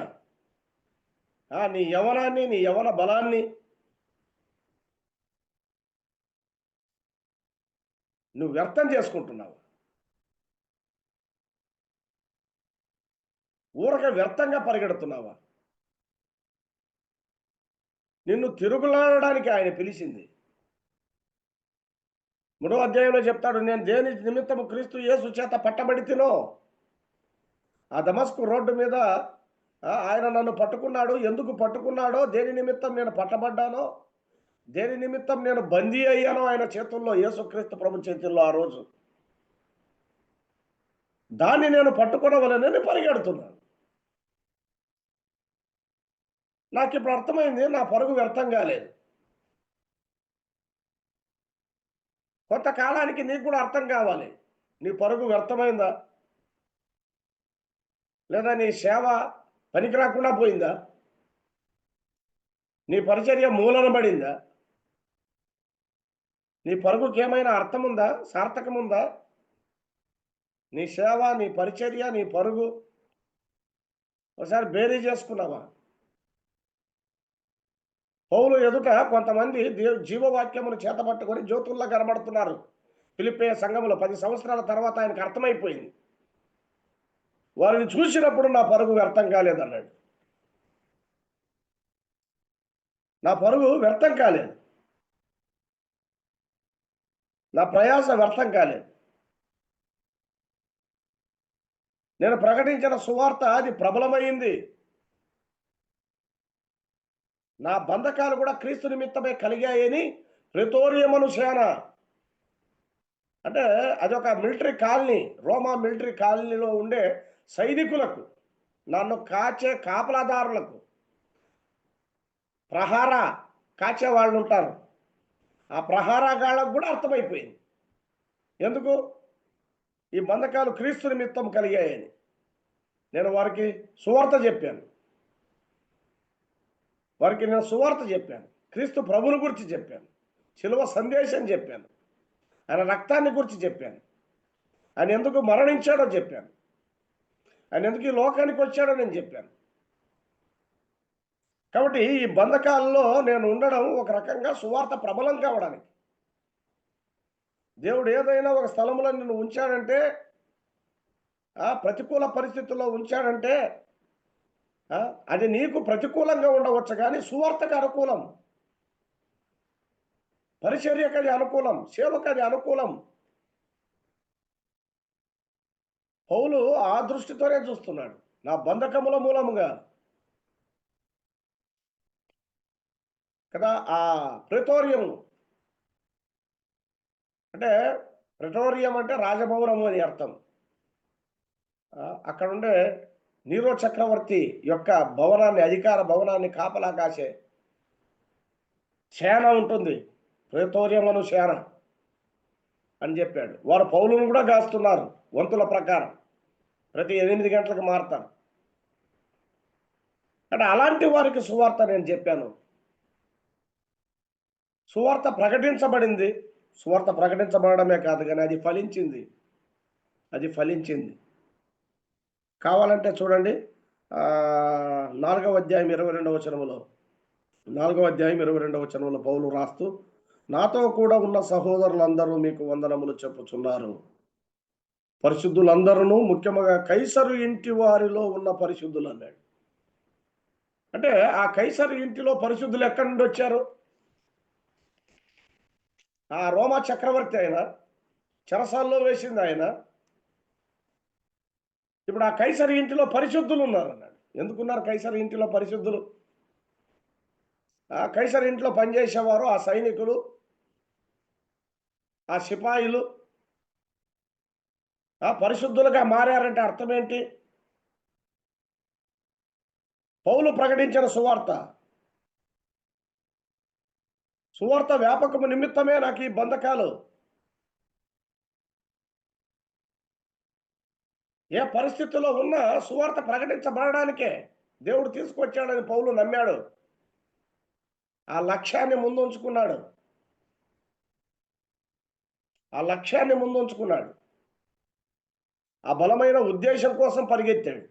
నీ యవ్వనాన్ని, నీ యవ్వన బలాన్ని నువ్వు వ్యర్థం చేసుకుంటున్నావు. ఊరక వ్యర్థంగా పరిగెడుతున్నావా? నిన్ను తిరుగులాడడానికి ఆయన పిలిచింది. 3వ అధ్యాయంలో చెప్తాడు, నేను దేని నిమిత్తము క్రీస్తు యేసు చేత పట్టబడి తినో. ఆ దమస్కు రోడ్డు మీద ఆయన నన్ను పట్టుకున్నాడు. ఎందుకు పట్టుకున్నాడో, దేని నిమిత్తం నేను పట్టబడ్డానో, దేని నిమిత్తం నేను బందీ అయ్యానో ఆయన చేతుల్లో, యేసుక్రీస్తు ప్రభు చేతుల్లో ఆ రోజు, దాన్ని నేను పట్టుకునవలనని పరిగెడుతున్నాను. నాకు ఇప్పుడు అర్థమైంది, నా పరుగు వ్యర్థం కాలేదు. కొంతకాలానికి నీకు కూడా అర్థం కావాలి, నీ పరుగు వ్యర్థమైందా, లేదా నీ సేవ పనికి రాకుండా పోయిందా, నీ పరిచర్య మూలన పడిందా, నీ పరుగుకి ఏమైనా అర్థం ఉందా, సార్థకం ఉందా? నీ సేవ, నీ పరిచర్య, నీ పరుగు ఒకసారి బేరీ చేసుకున్నావా? పౌలు ఎదుట కొంతమంది జీవవాక్యమును చేతపట్టుకొని జ్యోతుల్లా కనబడుతున్నారు. ఫిలిప్పీ సంఘములో 10 సంవత్సరాల తర్వాత ఆయనకు అర్థమైపోయింది. వారిని చూసినప్పుడు నా పరుగు వ్యర్థం కాలేదన్నాడు. నా పరుగు వ్యర్థం కాలేదు, నా ప్రయాస వ్యర్థం కాలేదు. నేను ప్రకటించిన సువార్త అది ప్రబలమైంది. నా బంధకాలు కూడా క్రీస్తు నిమిత్తమే కలిగాయని ప్రెతోరియమను సేన, అంటే అదొక మిలిటరీ కాలనీ, రోమా మిలిటరీ కాలనీలో ఉండే సైనికులకు, నన్ను కాచే కాపలాదారులకు, ప్రహారా కాచే వాళ్ళు ఉంటారు, ఆ ప్రహారాగాళ్ళకు కూడా అర్థమైపోయింది. ఎందుకు? ఈ బంధకాలు క్రీస్తు నిమిత్తం కలిగాయని. నేను వారికి సువార్త చెప్పాను, వారికి నేను సువార్త చెప్పాను, క్రీస్తు ప్రభుని గురించి చెప్పాను, శిలువ సందేశం చెప్పాను, ఆయన రక్తాన్ని గురించి చెప్పాను, ఆయన ఎందుకు మరణించాడో చెప్పాను, ఆయన ఎందుకు ఈ లోకానికి వచ్చాడో నేను చెప్పాను. కాబట్టి ఈ బంధకాల్లో నేను ఉండడం ఒక రకంగా సువార్త ప్రబలం కావడానికి. దేవుడు ఏదైనా ఒక స్థలంలో నిన్ను ఉంచాడంటే, ప్రతికూల పరిస్థితుల్లో ఉంచాడంటే అది నీకు ప్రతికూలంగా ఉండవచ్చు, కానీ సువార్తకు అనుకూలం, పరిచర్యకు అది అనుకూలం, సేవకు అది అనుకూలం. పౌలు ఆ దృష్టితోనే చూస్తున్నాడు. నా బంధకముల మూలముగా కదా, ఆ ప్రెటోరియం అంటే, ప్రెటోరియం అంటే రాజభవనము అని అర్థం. అక్కడ ఉండే నీరో చక్రవర్తి యొక్క భవనాన్ని, అధికార భవనాన్ని కాపలా కాసే సేన ఉంటుంది, ప్రెటోరియం అను సేన అని చెప్పాడు. వారు పౌలును కూడా కాస్తున్నారు వంతుల ప్రకారం, ప్రతి 8 గంటలకు మారుతారు. అంటే అలాంటి వారికి సువార్త నేను చెప్పాను. సువార్త ప్రకటించబడింది. సువార్త ప్రకటించబడమే కాదు, కానీ అది ఫలించింది. కావాలంటే చూడండి, 4వ అధ్యాయం 22వ వచనములో, 4వ అధ్యాయం 22వ వచనంలో పౌలు రాస్తూ, నాతో కూడా ఉన్న సహోదరులందరూ మీకు వందనములు చెప్పుచున్నారు. పరిశుద్ధులందరూ, ముఖ్యంగా కైసరు ఇంటి వారిలో ఉన్న పరిశుద్ధులు అన్నాడు. అంటే ఆ కైసరు ఇంటిలో పరిశుద్ధులు ఎక్కడి నుండి వచ్చారు? ఆ రోమా చక్రవర్తి ఆయన, చెరసాల్లో వేసింది ఆయన. ఇప్పుడు ఆ కైసరు ఇంటిలో పరిశుద్ధులు ఉన్నారు అన్నాడు. ఎందుకున్నారు కైసరు ఇంటిలో పరిశుద్ధులు? ఆ కైసరు ఇంట్లో పనిచేసేవారు, ఆ సైనికులు, ఆ సిపాయిలు పరిశుద్ధులుగా మారారంటే అర్థం ఏంటి? పౌలు ప్రకటించిన సువార్త వ్యాపకము నిమిత్తమే నాకు ఈ బంధకాలు. ఏ పరిస్థితుల్లో ఉన్నా సువార్త ప్రకటించబడడానికే దేవుడు తీసుకొచ్చాడని పౌలు నమ్మాడు. ఆ లక్ష్యాన్ని ముందుంచుకున్నాడు. ఆ బలమైన ఉద్దేశం కోసం పరిగెత్తాడు.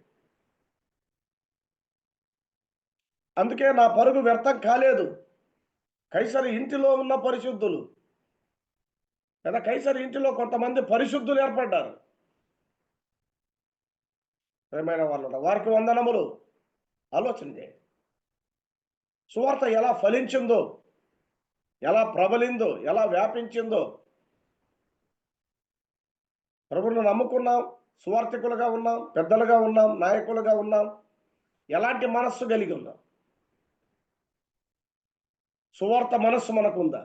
అందుకే నా పరుగు వ్యర్థం కాలేదు. కైసరు ఇంటిలో ఉన్న పరిశుద్ధులు కదా, కైసరు ఇంటిలో కొంతమంది పరిశుద్ధులు ఏర్పడ్డారు. ప్రేమైన వాళ్ళు, వారికి వందనములు. ఆలోచన చేయండి, సువార్త ఎలా ఫలించిందో, ఎలా ప్రబలిందో, ఎలా వ్యాపించిందో. ప్రభువును నమ్ముకున్నాం, సువార్థికులుగా ఉన్నాం, పెద్దలుగా ఉన్నాం, నాయకులుగా ఉన్నాం. ఎలాంటి మనస్సు కలిగి ఉన్నాం? సువార్త మనస్సు మనకుందా?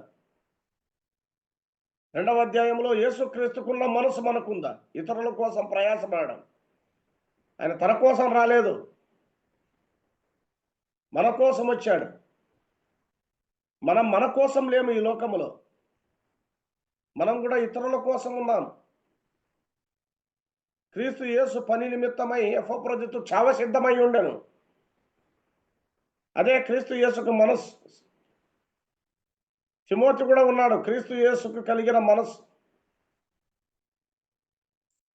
2వ అధ్యాయంలో యేసుక్రీస్తుకున్న మనసు మనకుందా? ఇతరుల కోసం ప్రయాసపడడం. ఆయన తన కోసం రాలేదు, మన కోసం వచ్చాడు. మనం మన కోసం లేము ఈ లోకములో, మనం కూడా ఇతరుల కోసం ఉన్నాం. క్రీస్తు యేసు పని నిమిత్తమై ఎఫ్రొదితు చావ సిద్ధమై ఉండెను. అదే క్రీస్తు యేసుకు మనస్సు. తిమోతి కూడా ఉన్నాడు, క్రీస్తు యేసుకు కలిగిన మనస్సు.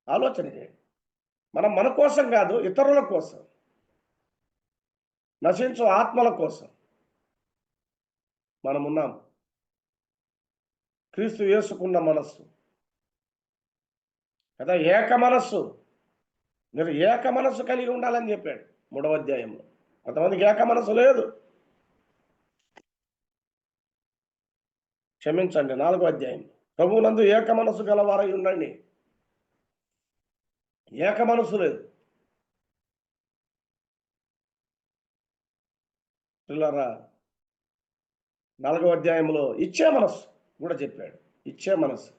ఆలోచన చేయండి, మనం మన కోసం కాదు, ఇతరుల కోసం, నశించు ఆత్మల కోసం మనం ఉన్నాం. క్రీస్తు యేసుకున్న మనస్సు కదా, ఏక మనస్సు. మీరు ఏక మనస్సు కలిగి ఉండాలని చెప్పాడు 3వ అధ్యాయంలో. కొంతమందికి ఏక మనస్సు లేదు. క్షమించండి, 4వ అధ్యాయం, ప్రభువునందు ఏక మనస్సు గలవారై ఉండండి. ఏక మనస్సు లేదు. పిల్లరా, 4వ అధ్యాయంలో ఇచ్చే మనస్సు కూడా చెప్పాడు. ఇచ్చే మనస్సు.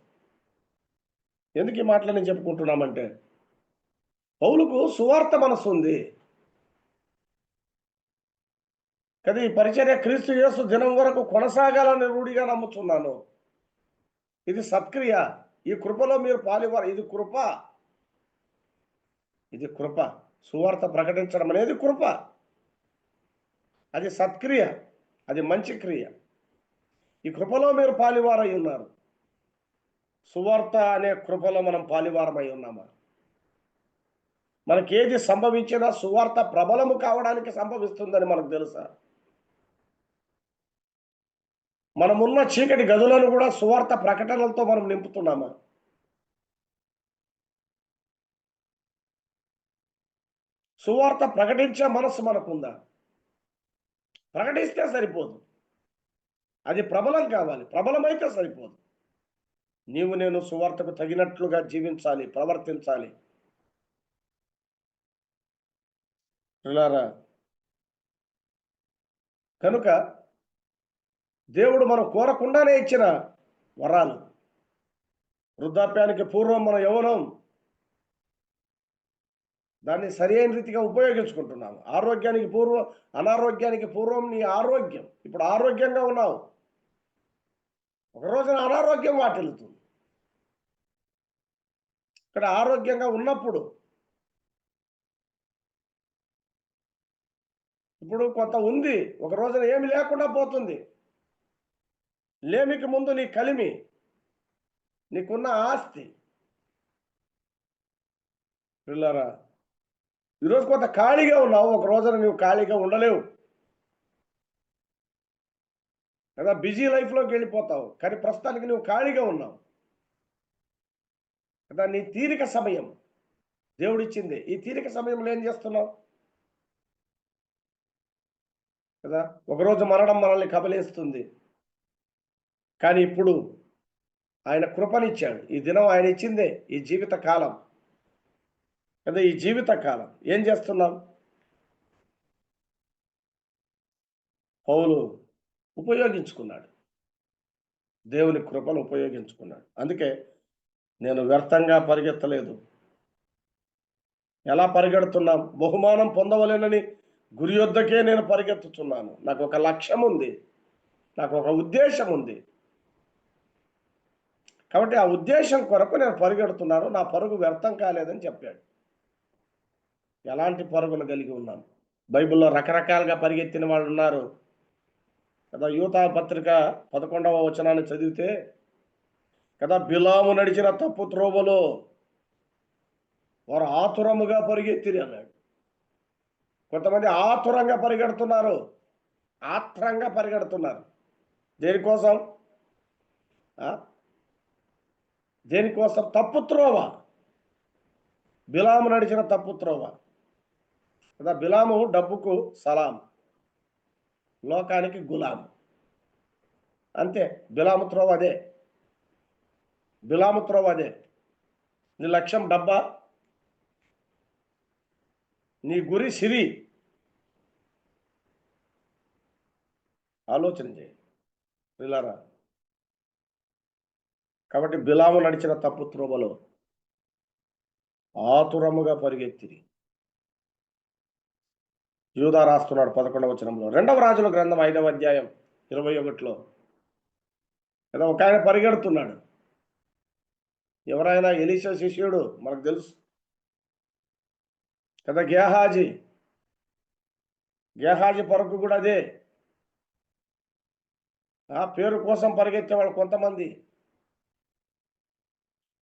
ఎందుకు ఈ మాటలు నేను చెప్పుకుంటున్నామంటే, పౌలుకు సువార్త మనస్సు ఉంది కదా. ఈ పరిచర్య క్రీస్తు యేసు దినం వరకు కొనసాగాలని రూఢిగా నమ్ముతున్నాను. ఇది సత్క్రియ. ఈ కృపలో మీరు పాలివారు. ఇది కృప. సువార్త ప్రకటించడం అనేది కృప. అది సత్క్రియ, అది మంచి క్రియ. ఈ కృపలో మీరు పాలివారై ఉన్నారు. సువార్త అనే కృపలో మనం పాలివారమై ఉన్నామా? మనకేది సంభవించినా సువార్త ప్రబలము కావడానికి సంభవిస్తుందని మనకు తెలుసా? మనమున్న చీకటి గదులను కూడా సువార్త ప్రకటనలతో మనం నింపుతున్నామా? సువార్త ప్రకటించే మనస్సు మనకుందా? ప్రకటిస్తే సరిపోదు, అది ప్రబలం కావాలి. ప్రబలమైతే సరిపోదు. నీవు నేను సువార్తకు తగినట్లుగా జీవించాలి, ప్రవర్తించాలి. ప్రియులారా, కనుక దేవుడు మనం కోరకుండానే ఇచ్చిన వరాలు. వృద్ధాప్యానికి పూర్వం మన యవ్వనం, దాన్ని సరి అయిన రీతిగా ఉపయోగించుకుంటున్నాము. ఆరోగ్యానికి పూర్వం, అనారోగ్యానికి పూర్వం నీ ఆరోగ్యం. ఇప్పుడు ఆరోగ్యంగా ఉన్నావు, ఒక రోజున అనారోగ్యం వాటిల్లుతుంది. ఇక్కడ ఆరోగ్యంగా ఉన్నప్పుడు, ఇప్పుడు కొంత ఉంది, ఒక రోజున ఏమి లేకుండా పోతుంది. లేమికి ముందు నీ కలిమి, నీకున్న ఆస్తి. పిల్లరా, ఈరోజు కొంత ఖాళీగా ఉన్నావు, ఒక రోజున నువ్వు ఖాళీగా ఉండలేవు కదా. బిజీ లైఫ్లోకి వెళ్ళిపోతావు, కానీ ప్రస్తుతానికి నువ్వు ఖాళీగా ఉన్నావు కదా. నీ తీరిక సమయం దేవుడిచ్చింది. ఈ తీరిక సమయంలో ఏం చేస్తున్నావు కదా. ఒకరోజు మరణం మనల్ని కబలిస్తుంది, కానీ ఇప్పుడు ఆయన కృపనిచ్చాడు. ఈ దినం ఆయన ఇచ్చిందే, ఈ జీవిత కాలం కదా. ఈ జీవిత కాలం ఏం చేస్తున్నాం? పౌలు ఉపయోగించుకున్నాడు, దేవుని కృపను ఉపయోగించుకున్నాడు. అందుకే నేను వ్యర్థంగా పరిగెత్తలేదు. ఎలా పరిగెడుతున్నాం? బహుమానం పొందవలేనని గురి యొద్దకే నేను పరిగెత్తుతున్నాను. నాకు ఒక లక్ష్యం ఉంది, నాకు ఒక ఉద్దేశం ఉంది. కాబట్టి ఆ ఉద్దేశం కొరకు నేను పరిగెడుతున్నాను. నా పరుగు వ్యర్థం కాలేదని చెప్పాడు. ఎలాంటి పరుగును కలిగి ఉన్నాం? బైబిల్లో రకరకాలుగా పరిగెత్తిన వాళ్ళు ఉన్నారు కదా. యూదా పత్రిక 11వ వచనాన్ని చదివితే కదా, బిలాము నడిచిన తప్పు త్రోవలో వారు ఆతురముగా పరిగెత్తిరి అన్నాడు. కొంతమంది ఆతురంగా పరిగెడుతున్నారు, ఆత్రంగా పరిగెడుతున్నారు. దేనికోసం? దేనికోసం? తప్పు త్రోవ. బిలాము నడిచిన తప్పు త్రోవ కదా. బిలాము డబ్బుకు సలాం, లోకానికి గులాం. అంతే. బిలాము త్రోవ అదే, బిలాము త్రోవ అదే. నీ లక్ష్యం డబ్బా, నీ గురి సిరి. ఆలోచన చేయి పిల్లారా. కాబట్టి బిలాము నడిచిన తప్పు త్రోవలో ఆతురముగా పరిగెత్తిరి. యూదా రాస్తున్నాడు 11వ వచనంలో. 2వ రాజుల గ్రంథం 5వ అధ్యాయం 21లో కదా, ఒక ఆయన పరిగెడుతున్నాడు. ఎవరైనా? ఎలీషా శిష్యుడు, మనకు తెలుసు కదా. గేహాజీ పరుగు కూడా అదే. ఆ పేరు కోసం పరిగెత్తేవాళ్ళు కొంతమంది,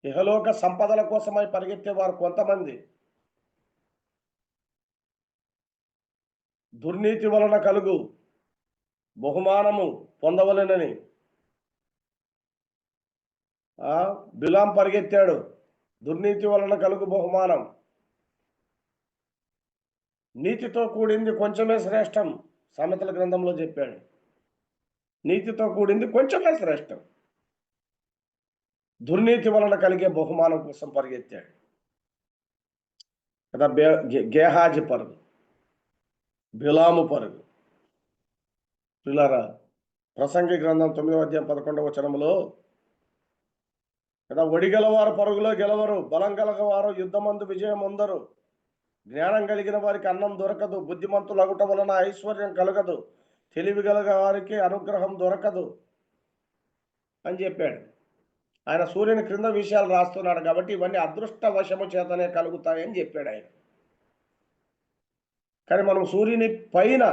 ఇహలోక సంపదల కోసమై పరిగెత్తేవారు కొంతమంది, దుర్నీతి వలన కలుగు బహుమానము పొందవలెనని బిలాం పరిగెత్తాడు. దుర్నీతి వలన కలుగు బహుమానం. నీతితో కూడింది కొంచెమే శ్రేష్టం, సామెతల గ్రంథంలో చెప్పాడు. నీతితో కూడింది కొంచెమే శ్రేష్టం. దుర్నీతి వలన కలిగే బహుమానం కోసం పరిగెత్తాడు కదా. గేహాజీ పరుగు, బిలాము పరుగు. పిల్లరా, ప్రసంగి గ్రంథం 9వ అధ్యాయం 11వ వచనంలో కదా, ఒడిగలవారు పరుగులో గెలవరు, బలం గలవారు యుద్ధమందు విజయం పొందరు, జ్ఞానం కలిగిన వారికి అన్నం దొరకదు, బుద్ధిమంతులు అగుట వలన ఐశ్వర్యం కలగదు, తెలివి గల వారికి అనుగ్రహం దొరకదు అని చెప్పాడు. ఆయన సూర్యుని క్రింద విషయాలు రాస్తున్నాడు కాబట్టి ఇవన్నీ అదృష్ట వశము చేతనే కలుగుతాయని చెప్పాడు ఆయన. కానీ మనం సూర్యుని పైన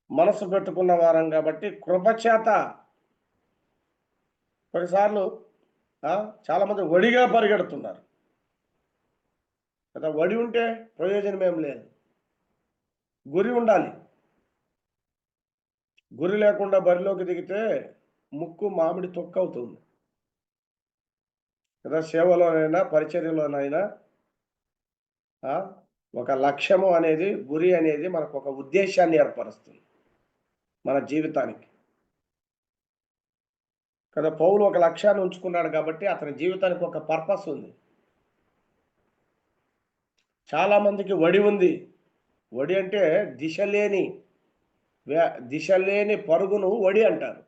మనసు పెట్టుకున్న వారం కాబట్టి కృపచేత కొన్నిసార్లు చాలామంది వడిగా పరిగెడుతున్నారు కదా. వడి ఉంటే ప్రయోజనం ఏం లేదు, గురి ఉండాలి. గురి లేకుండా బరిలోకి దిగితే ముక్కు మామిడి తొక్క అవుతుంది కదా. సేవలోనైనా పరిచర్యలోనైనా ఒక లక్ష్యము అనేది, గురి అనేది మనకు ఒక ఉద్దేశాన్ని ఏర్పరుస్తుంది మన జీవితానికి కదా. పౌలు ఒక లక్ష్యాన్ని ఉంచుకున్నాడు కాబట్టి అతని జీవితానికి ఒక పర్పస్ ఉంది. చాలా మందికి వడి ఉంది. వడి అంటే దిశ లేని పరుగును వడి అంటారు.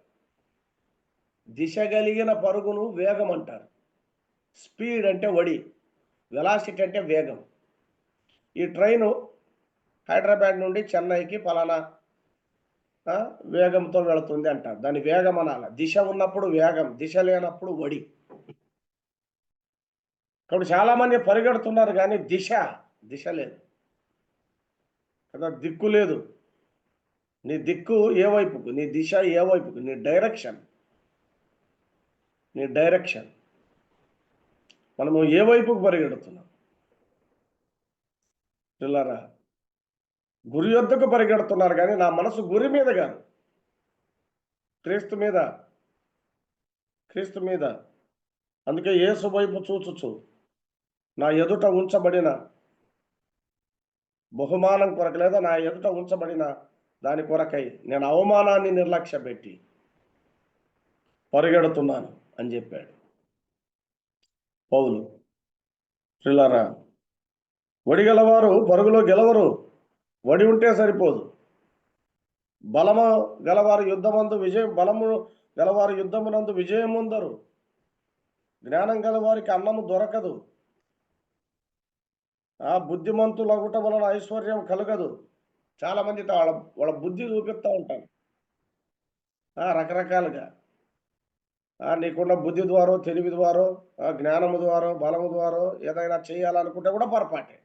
దిశ కలిగిన పరుగును వేగం అంటారు. స్పీడ్ అంటే వడి, వెలాసిటీ అంటే వేగం. ఈ ట్రైను హైదరాబాద్ నుండి చెన్నైకి పలానా వేగంతో వెళుతుంది అంటారు. దాని వేగం అనాలి. దిశ ఉన్నప్పుడు వేగం, దిశ లేనప్పుడు వడి. కాబట్టి చాలామంది పరిగెడుతున్నారు కానీ దిశ లేదు కదా, దిక్కు లేదు. నీ దిక్కు ఏ వైపుకు, నీ దిశ ఏ వైపుకు, నీ డైరెక్షన్ మనము ఏ వైపుకు పరిగెడుతున్నాం పిల్లరా? గురి యొద్దకు పరిగెడుతున్నారు కానీ నా మనసు గురి మీద కాదు, క్రీస్తు మీద. అందుకే యేసు వైపు చూచుచు నా ఎదుట ఉంచబడిన బహుమానం కొరకు, లేదా నా ఎదుట ఉంచబడిన దాని కొరకై నేను అవమానాన్ని నిర్లక్ష్య పెట్టి పరిగెడుతున్నాను అని చెప్పాడు పౌలు. పిల్లరా, వడి గలవారు పరుగులో గెలవరు. వడి ఉంటే సరిపోదు. బలము గలవారు యుద్ధమునందు విజయం పొందరు. జ్ఞానం గలవారికి అన్నము దొరకదు. బుద్ధిమంతులగుట వలన ఐశ్వర్యం కలగదు. చాలా మంది వాళ్ళ బుద్ధి చూపిస్తూ ఉంటారు రకరకాలుగా. నీకున్న బుద్ధి ద్వారా, తెలివి ద్వారా, జ్ఞానము ద్వారా, బలము ద్వారా ఏదైనా చేయాలనుకుంటే కూడా పొరపాటే.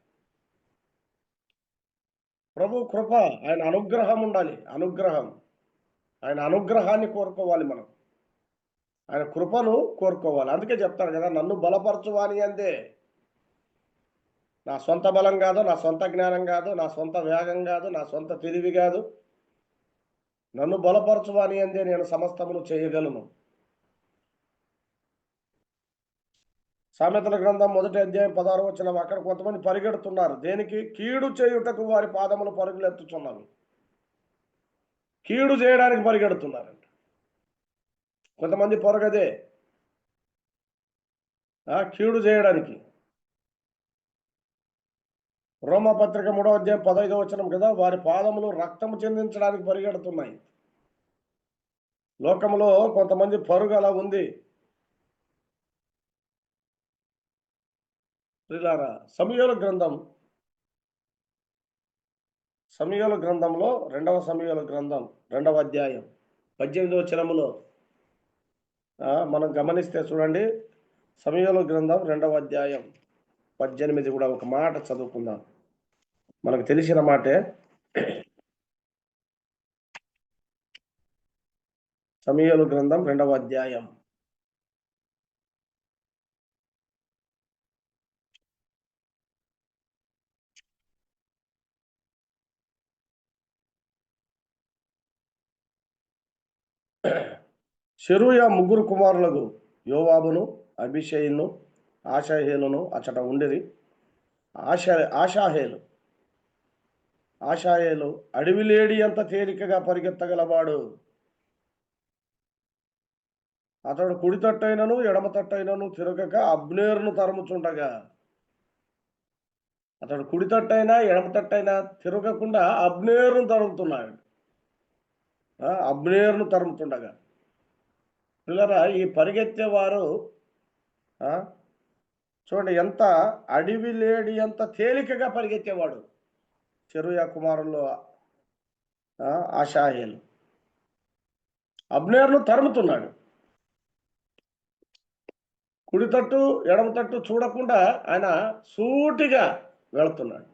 ప్రభు కృప, ఆయన అనుగ్రహం ఉండాలి. ఆయన అనుగ్రహాన్ని కోరుకోవాలి మనం. ఆయన కృపను కోరుకోవాలి. అందుకే చెప్తాడు కదా, నన్ను బలపరచువాని అందే. నా సొంత బలం కాదు, నా సొంత జ్ఞానం కాదు, నా సొంత వేగం కాదు, నా సొంత తెలివి కాదు. నన్ను బలపరచువాని అందే నేను సమస్తమును చేయగలను. సామెతల గ్రంథం 1వ అధ్యాయం 16వ వచనం. అక్కడ కొంతమంది పరిగెడుతున్నారు. దేనికి? కీడు చేయుటకు వారి పాదములు పరుగులు ఎత్తుచున్నవి. కీడు చేయడానికి పరిగెడుతున్నారంట. కొంతమంది పొరగదే కీడు చేయడానికి. రోమపత్రిక 3వ అధ్యాయం 15వ వచనం కదా, వారి పాదములు రక్తము చెందించడానికి పరిగెడుతున్నాయి. లోకంలో కొంతమంది పరుగు అలా ఉంది. సమూయేలు గ్రంథంలో 2వ సమూయేలు గ్రంథం 2వ అధ్యాయం 18వ వచనములో మనం గమనిస్తే చూడండి. సమూయేలు గ్రంథం 2వ అధ్యాయం 18 కూడా ఒక మాట చదువుకుందాం. మనకు తెలిసిన మాటే. సమూయేలు గ్రంథం 2వ అధ్యాయం సెరూయా ముగ్గురు కుమారులకు యోవాబును, అబీషైను, ఆషాహేలును అచ్చట ఉండేది. ఆషాహేలు అడవిలేడి అంత తేలికగా పరిగెత్తగలవాడు. అతడు కుడి తట్టైనను ఎడమ తట్టైనను తిరగక అబ్నేరును తరుముచుండగా. అతడు కుడి తట్టైనా ఎడమ తట్టైనా తిరగకుండా అబ్నేరును తరుముతుండగా. పిల్లరా, ఈ పరిగెత్తేవారు చూడండి, ఎంత అడవి లేడి ఎంత తేలికగా పరిగెత్తేవాడు. సెరూయా కుమారుల్లో ఆషాహేలు అబ్నేరును తరుముతున్నాడు. కుడి తట్టు ఎడమ తట్టు చూడకుండా ఆయన సూటిగా వెళుతున్నాడు.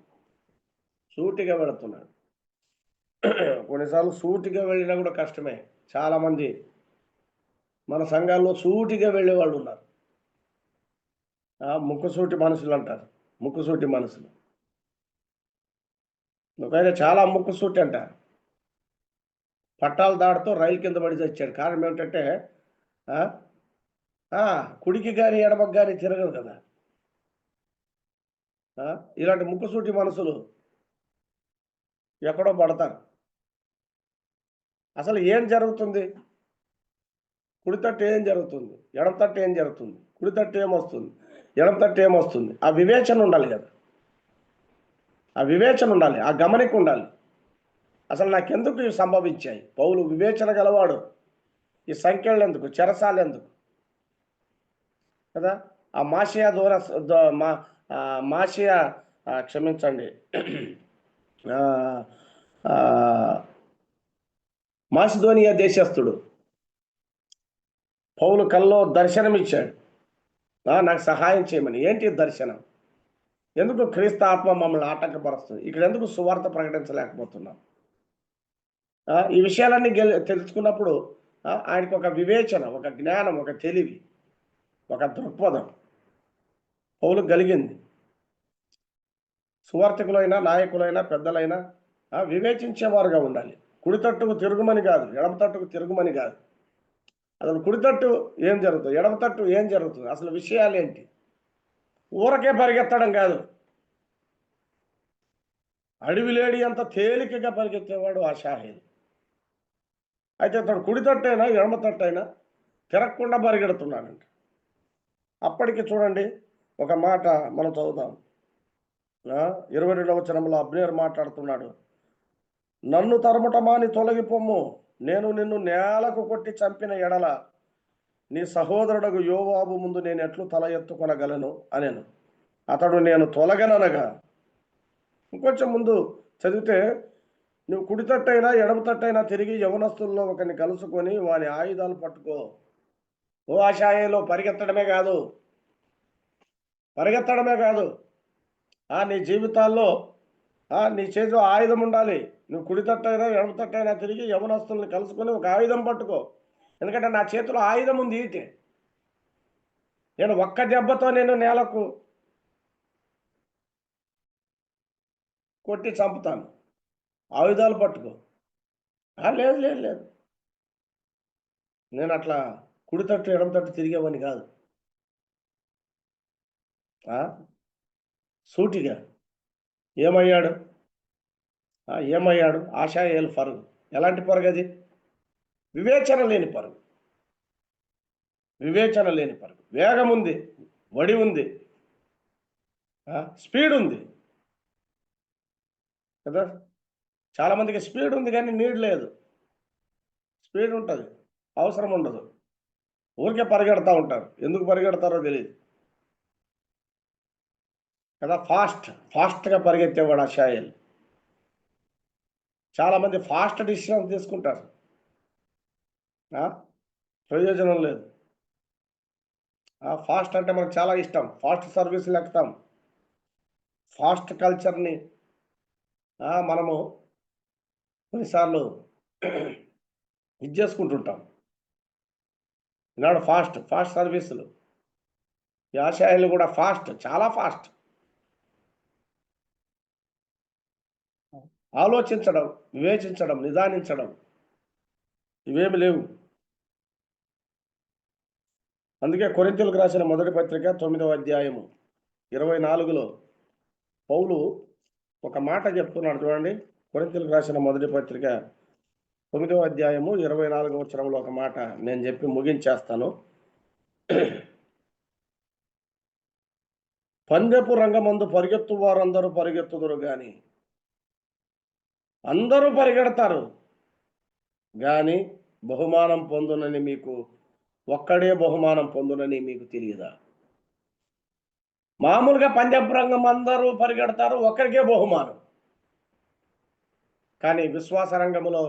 కొన్నిసార్లు సూటిగా వెళ్ళినా కూడా కష్టమే. చాలామంది మన సంఘాల్లో సూటిగా వెళ్ళే వాళ్ళు ఉన్నారు. ముక్కుసూటి మనుషులు అంటారు. ముక్కుసూటి మనుషులు ఒకవేళ చాలా ముక్కుసూటి అంటారు. పట్టాలు దాడుతూ రైలు కింద పడి చచ్చాడు. కారణం ఏమిటంటే ఆ, ఆ, కుడికి కానీ ఎడమకు కానీ తిరగదు కదా. ఇలాంటి ముక్కుసూటి మనసులు ఎక్కడో పడతారు. అసలు ఏం జరుగుతుంది? కుడి తట్టు ఏం జరుగుతుంది, ఎడమ తట్టు ఏం జరుగుతుంది, కుడి తట్టు ఏమొస్తుంది, ఎడమ తట్టు ఏమొస్తుంది? ఆ వివేచన ఉండాలి కదా, ఆ వివేచన ఉండాలి, ఆ గమనిక ఉండాలి. అసలు నాకెందుకు ఇవి సంభవించాయి? పౌలు వివేచన గలవాడు. ఈ సంఖ్యలు ఎందుకు, చెరసాలు ఎందుకు కదా. ఆ మాషియా మాషియా క్షమించండి, మాసిదోనియా దేశస్థుడు పౌలు కల్లో దర్శనం ఇచ్చాడు, నాకు సహాయం చేయమని. ఏంటి దర్శనం? ఎందుకు క్రీస్తు ఆత్మ మమ్మల్ని ఆటంకపరుస్తుంది? ఇక్కడ ఎందుకు సువార్త ప్రకటించలేకపోతున్నాం? ఈ విషయాలన్నీ తెలుసుకున్నప్పుడు ఆయనకు ఒక వివేచన, ఒక జ్ఞానం, ఒక తెలివి, ఒక దృక్పథం పౌలు కలిగింది. సువార్థకులైనా, నాయకులైనా, పెద్దలైనా వివేచించేవారుగా ఉండాలి. కుడి తట్టుకు తిరుగుమని కాదు, ఎడమ తట్టుకు తిరుగుమని కాదు. అసలు కుడి తట్టు ఏం జరుగుతుంది, ఎడమ తట్టు ఏం జరుగుతుంది, అసలు విషయాలు ఏంటి? ఊరకే పరిగెత్తడం కాదు. అడవిలేడి అంత తేలికగా పరిగెత్తేవాడు ఆషాహేలు. అయితే అతడు కుడి తట్టైనా ఎడమ తట్టైనా తిరగకుండా పరిగెడుతున్నాడంట. అప్పటికి చూడండి ఒక మాట మనం చదువుతాం. 22వ వచనంలో అబ్నేరు మాట్లాడుతున్నాడు. నన్ను తరుముటమాని తొలగిపోమ్ము, నేను నిన్ను నేలకు కొట్టి చంపిన ఎడల నీ సహోదరుడు యోవాబు ముందు నేను ఎట్లు తల ఎత్తుకొనగలను అనేను. అతడు నేను తొలగననగా, ఇంకొంచెం ముందు చదివితే, నువ్వు కుడి తట్టైనా ఎడమ తట్టైనా తిరిగి యవనస్తుల్లో ఒకరిని కలుసుకొని వాని ఆయుధాలు పట్టుకో. ఓ ఆశాయలో పరిగెత్తడమే కాదు, నీ జీవితాల్లో నీ చేతిలో ఆయుధం ఉండాలి. నువ్వు కుడి తట్టైనా ఎడమ తట్టైనా తిరిగి యవనస్తుల్ని కలుసుకొని ఒక ఆయుధం పట్టుకో. ఎందుకంటే నా చేతిలో ఆయుధం ఉంది. ఈటే నేను ఒక్క దెబ్బతో నేను నేలకు కొట్టి చంపుతాను. ఆయుధాలు పట్టుకో. లేదు లేదు లేదు, నేను అట్లా కుడి తట్టు ఎడమ తట్టు తిరిగేవని కాదు. సూటిగా ఏమయ్యాడు? ఆషాయేలు పరుగు. ఎలాంటి పరుగు అది? వివేచన లేని పరుగు. వేగం ఉంది, వడి ఉంది, స్పీడ్ ఉంది కదా. చాలామందికి స్పీడ్ ఉంది కానీ నీడ్ లేదు. స్పీడ్ ఉంటుంది, అవసరం ఉండదు. ఊరికే పరిగెడతా ఉంటారు. ఎందుకు పరిగెడతారో తెలియదు కదా. ఫాస్ట్గా పరిగెత్తేవాడు ఆషాయేలు. చాలామంది ఫాస్ట్ డిసిషన్ తీసుకుంటారు, ప్రయోజనం లేదు. ఫాస్ట్ అంటే మనకు చాలా ఇష్టం. ఫాస్ట్ సర్వీసులు ఎక్కుతాం. ఫాస్ట్ కల్చర్ని మనము కొన్నిసార్లు ఇది చేసుకుంటుంటాం. ఈనాడు ఫాస్ట్ సర్వీసులు. ఈ ఆశయాలు కూడా చాలా ఫాస్ట్. ఆలోచించడం, వివేచించడం, నిదానించడం ఇవేమి లేవు. అందుకే కొరింథీయులకు రాసిన మొదటి పత్రిక 9వ అధ్యాయము 24లో పౌలు ఒక మాట చెప్తున్నాడు చూడండి. కొరింథీయులకు రాసిన మొదటి పత్రిక 9వ అధ్యాయము 24వ వచనంలో ఒక మాట నేను చెప్పి ముగించేస్తాను. పందెపు రంగమందు పరిగెత్తు వారందరూ పరిగెత్తుదురు గాని, అందరూ పరిగెడతారు గాని బహుమానం పొందునని మీకు, ఒక్కడే బహుమానం పొందునని మీకు తెలియదా? మామూలుగా పందెపు రంగం అందరూ పరిగెడతారు, ఒక్కరికే బహుమానం. కానీ విశ్వాస రంగంలో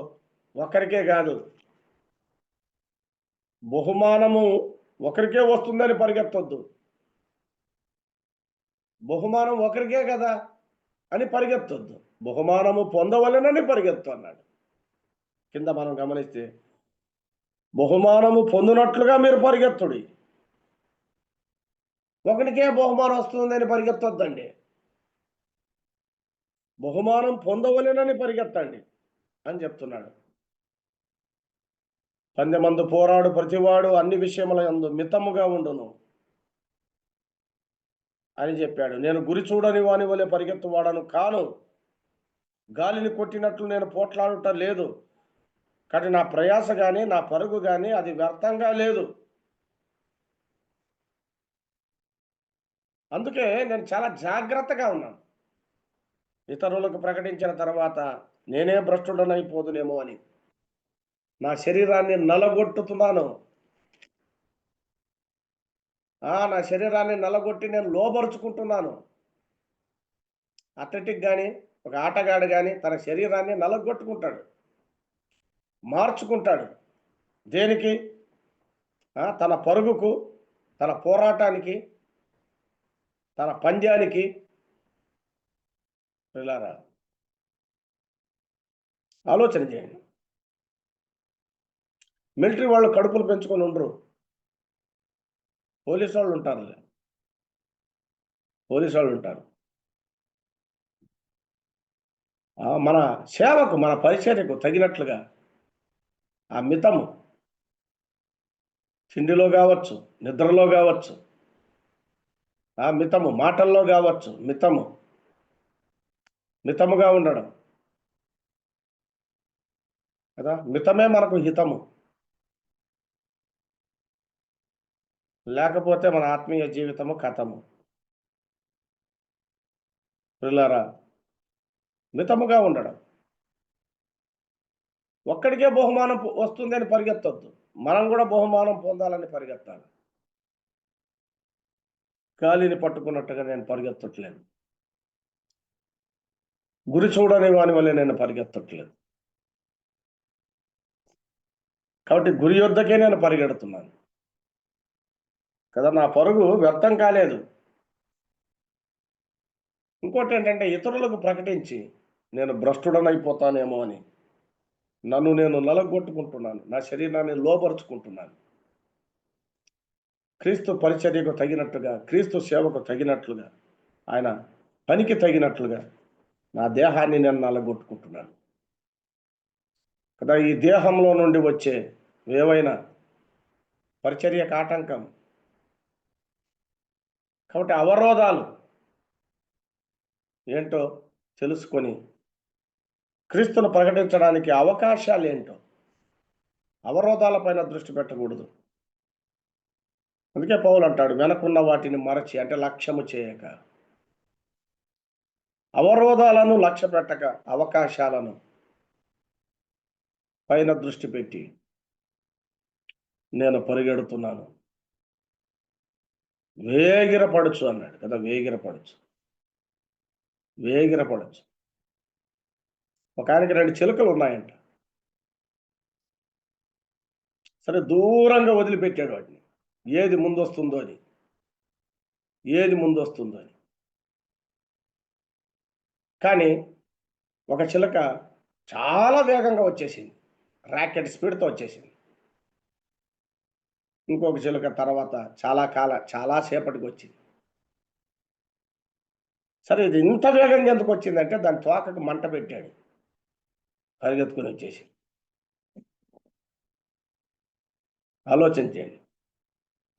ఒకరికే కాదు, బహుమానము ఒకరికే వస్తుందని పరిగెత్తొద్దు. బహుమానం ఒకరికే కదా అని పరిగెత్తొద్దు. బహుమానము పొందవలెనని పరిగెత్తు అన్నాడు. కింద మనం గమనిస్తే బహుమానము పొందినట్లుగా మీరు పరిగెత్తుడి. ఒకరికే బహుమానం వస్తుందని పరిగెత్తొద్దండి. బహుమానం పొందవలెనని పరిగెత్తండి అని చెప్తున్నాడు. పందెమందు పోరాడు ప్రతివాడు అన్ని విషయముల యందు మితముగా ఉండును అని చెప్పాడు. నేను గురి చూడని వాని వలె పరిగెత్తువాడను కాను, గాలిని కొట్టినట్లు నేను పోట్లాడుట లేదు. కానీ నా ప్రయాస కానీ నా పరుగు కానీ అది వ్యర్థంగా లేదు. అందుకే నేను చాలా జాగ్రత్తగా ఉన్నాను. ఇతరులకు ప్రకటించిన తర్వాత నేనే భ్రష్టుడనైపోదునేమో అని నా శరీరాన్ని నలగొట్టుతున్నాను. నా శరీరాన్ని నలగొట్టి నేను లోబరుచుకుంటున్నాను. అథ్లెటిక్ కానీ ఒక ఆటగాడు కానీ తన శరీరాన్ని నలగొట్టుకుంటాడు, మార్చుకుంటాడు. దేనికి? తన పరుగుకు, తన పోరాటానికి, తన పంద్యానికి. పిల్లారా, ఆలోచన చేయండి. మిలిటరీ వాళ్ళు కడుపులు పెంచుకొని ఉండరు, పోలీసు వాళ్ళు ఉంటారు. పోలీసు వాళ్ళు ఉంటారు. మన సేవకు, మన పరిచర్యకు తగినట్లుగా ఆ మితము, తిండిలో కావచ్చు, నిద్రలో కావచ్చు, ఆ మితము మాటల్లో కావచ్చు, మితముగా ఉండడం కదా. మితమే మనకు హితము. లేకపోతే మన ఆత్మీయ జీవితము కథము. పిల్లారా, మితముగా ఉండడం. ఒక్కడికే బహుమానం వస్తుందని పరిగెత్తొద్దు, మనం కూడా బహుమానం పొందాలని పరిగెత్తాలి. గాలిని పట్టుకున్నట్టుగా నేను పరిగెత్తట్లేదు, గురి చూడని వాని వల్ల నేను పరిగెత్తట్లేదు. కాబట్టి గురి యొద్దకే నేను పరిగెడుతున్నాను కదా. నా పరుగు వ్యర్థం కాలేదు. ఇంకోటి ఏంటంటే, ఇతరులకు ప్రకటించి నేను భ్రష్టుడనైపోతానేమో అని నన్ను నేను నలగొట్టుకుంటున్నాను, నా శరీరాన్ని లోపరుచుకుంటున్నాను. క్రీస్తు పరిచర్యకు తగినట్టుగా, క్రీస్తు సేవకు తగినట్లుగా, ఆయన పనికి తగినట్లుగా నా దేహాన్ని నేను నలగొట్టుకుంటున్నాను కదా. ఈ దేహంలో నుండి వచ్చే ఏవైనా పరిచర్యకు ఆటంకం. కాబట్టి అవరోధాలు ఏంటో తెలుసుకొని క్రీస్తును ప్రకటించడానికి అవకాశాలు ఏంటో, అవరోధాలపైన దృష్టి పెట్టకూడదు. అందుకే పౌలు అంటాడు, వెనకున్న వాటిని మరచి, అంటే లక్ష్యము చేయక, అవరోధాలను లక్ష్య పెట్టక, అవకాశాలను పైన దృష్టి పెట్టి నేను పరిగెడుతున్నాను. వేగిరపడచ్చు అన్నాడు కదా. వేగిరపడచ్చు. ఒక ఆయనకి 2 చిలుకలు ఉన్నాయంట. సరే, దూరంగా వదిలిపెట్టాడు వాటిని, ఏది ముందొస్తుందో అని. కానీ ఒక చిలుక చాలా వేగంగా వచ్చేసింది, రాకెట్ స్పీడ్తో వచ్చేసింది. ఇంకొక చిలుక తర్వాత చాలా సేపటికి వచ్చింది. సరే, ఇది ఇంత వేగంగా ఎందుకు వచ్చిందంటే దాని తోకకు మంట పెట్టాడు, పరిగెత్తుకుని వచ్చేసి. ఆలోచించండి.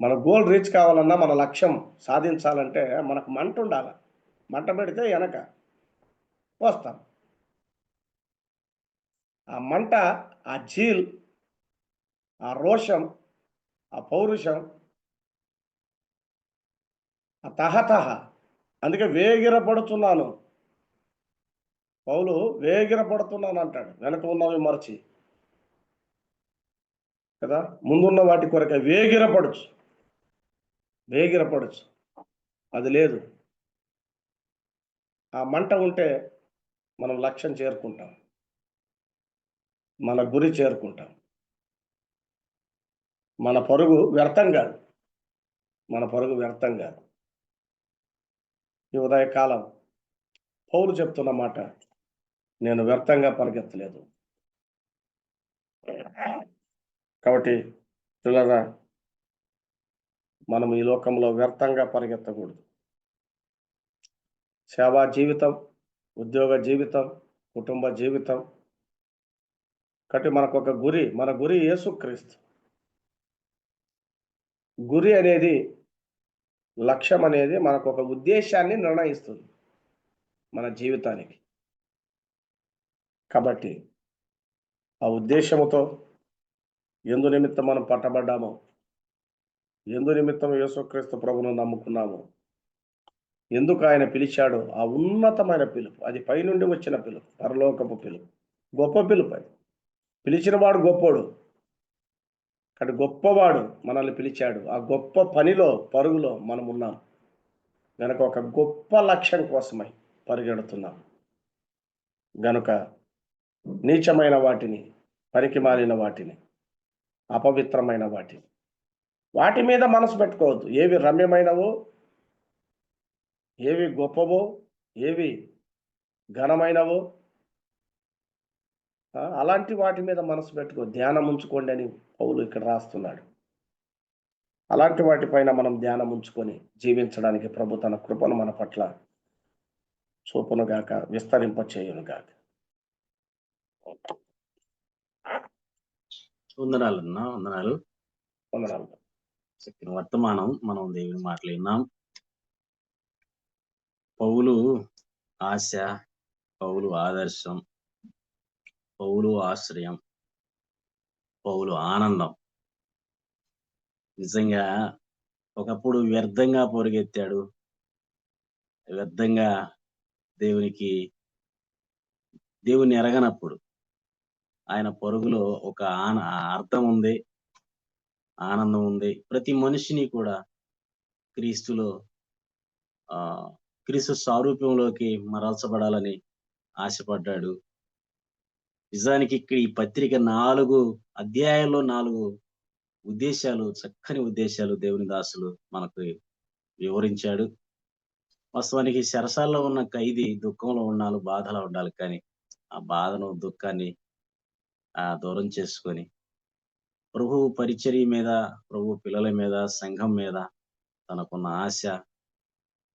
మన గోల్ రీచ్ కావాలన్నా, మన లక్ష్యం సాధించాలంటే మనకు మంట ఉండాలి. మంట పెడితే వెనక వస్తాం. ఆ మంట, ఆ జీల్, ఆ రోషం, ఆ పౌరుషం, ఆ తహతహ. అందుకే వేగిరపడుతున్నాను. పౌలు వేగిరపడుతున్నాను అంటాడు, వెనక ఉన్నవి మరచి కదా. ముందున్న వాటి కొరకే వేగిరపడచ్చు. అది లేదు. ఆ మంట ఉంటే మనం లక్ష్యం చేరుకుంటాం, మన గురి చేరుకుంటాం. మన పరుగు వ్యర్థం కాదు. ఈ ఉదయకాలం పౌలు చెప్తున్న మాట, నేను వ్యర్థంగా పరిగెత్తలేదు. కాబట్టి పిల్లరా, మనం ఈ లోకంలో వ్యర్థంగా పరిగెత్తకూడదు. సేవా జీవితం, ఉద్యోగ జీవితం, కుటుంబ జీవితం, కాబట్టి మనకు ఒక గురి, మన గురి యేసుక్రీస్తు. గురి అనేది, లక్ష్యం అనేది మనకు ఒక ఉద్దేశాన్ని నిర్ణయిస్తుంది మన జీవితానికి. కాబట్టి ఆ ఉద్దేశముతో ఎందు నిమిత్తం మనం పట్టబడ్డామో, ఎందు నిమిత్తం యేసుక్రీస్తు ప్రభువును నమ్ముకున్నామో, ఎందుకు ఆయన పిలిచాడో ఆ ఉన్నతమైన పిలుపు, అది పైనుండి వచ్చిన పిలుపు, పరలోకపు పిలుపు, గొప్ప పిలుపు. అది పిలిచిన వాడు గొప్పోడు, కాబట్టి గొప్పవాడు మనల్ని పిలిచాడు. ఆ గొప్ప పనిలో, పరుగులో మనం ఉన్నాం గనక ఒక గొప్ప లక్ష్యం కోసమై పరిగెడుతున్నాం గనుక నీచమైన వాటిని, పనికి మాలిన వాటిని, అపవిత్రమైన వాటి మీద మనసు పెట్టుకోవద్దు. ఏవి రమ్యమైనవో, ఏవి గొప్పవో, ఏవి ఘనమైనవో అలాంటి వాటి మీద మనసు పెట్టుకో, ధ్యానం ఉంచుకోండి అని పౌలు ఇక్కడ రాస్తున్నాడు. అలాంటి వాటిపైన మనం ధ్యానం ఉంచుకొని జీవించడానికి ప్రభు తన కృపను మన పట్ల చూపునుగాక, విస్తరింపచేయునుగాక. వందనాలన్నా, వందనాలు. వందనాలు. చక్కని వర్తమానం మనం దేవుని మాటలు విన్నాం. పౌలు ఆశ, పౌలు ఆదర్శం, పౌలు ఆశ్రయం, పౌలు ఆనందం. నిజంగా ఒకప్పుడు వ్యర్థంగా పొరుగెత్తాడు, వ్యర్థంగా దేవుని ఎరగనప్పుడు ఆయన పరుగులో ఒక అర్థం ఉంది, ఆనందం ఉంది. ప్రతి మనిషిని కూడా క్రీస్తు సారూప్యంలోకి మరల్చబడాలని ఆశపడ్డాడు. నిజానికి ఇక్కడ ఈ పత్రిక 4 అధ్యాయాల్లో 4 ఉద్దేశాలు, చక్కని ఉద్దేశాలు దేవుని దాసులు మనకు వివరించాడు. వాస్తవానికి చెరసాల్లో ఉన్న ఖైదీ దుఃఖంలో ఉండాలి, బాధలో ఉండాలి. కానీ ఆ బాధను, దుఃఖాన్ని దూరం చేసుకొని ప్రభు పరిచర్య మీద, ప్రభు పిల్లల మీద, సంఘం మీద తనకున్న ఆశ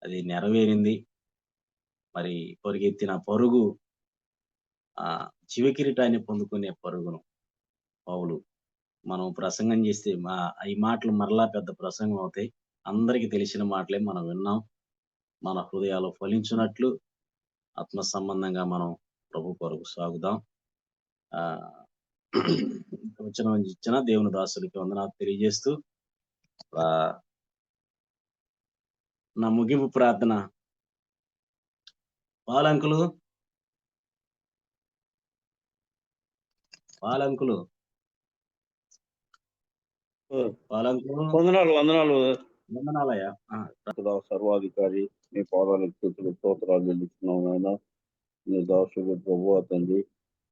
అది నెరవేరింది. మరి పొరుగెత్తిన పరుగు జీవ కిరీటాన్ని పొందుకునే పరుగును పౌలు మనం ప్రసంగం చేస్తే ఈ మాటలు మరలా పెద్ద ప్రసంగం అవుతాయి. అందరికీ తెలిసిన మాటలే మనం విన్నాం. మన హృదయాలు ఫలించినట్లు ఆత్మ సంబంధంగా మనం ప్రభు కొరకు సాగుదాం. ఇచ్చిన దేవుని దాసులకి వందనాలు తెలియజేస్తూ నా ముగింపు ప్రార్థన. పాలంకులు వందనాలయ్యా. సర్వాధికారి మీ పాదాలకు స్తుతులు, స్తోత్రాలు చెల్లిస్తున్నాం నాయన. మీ దాసుడు ప్రభు తండ్రి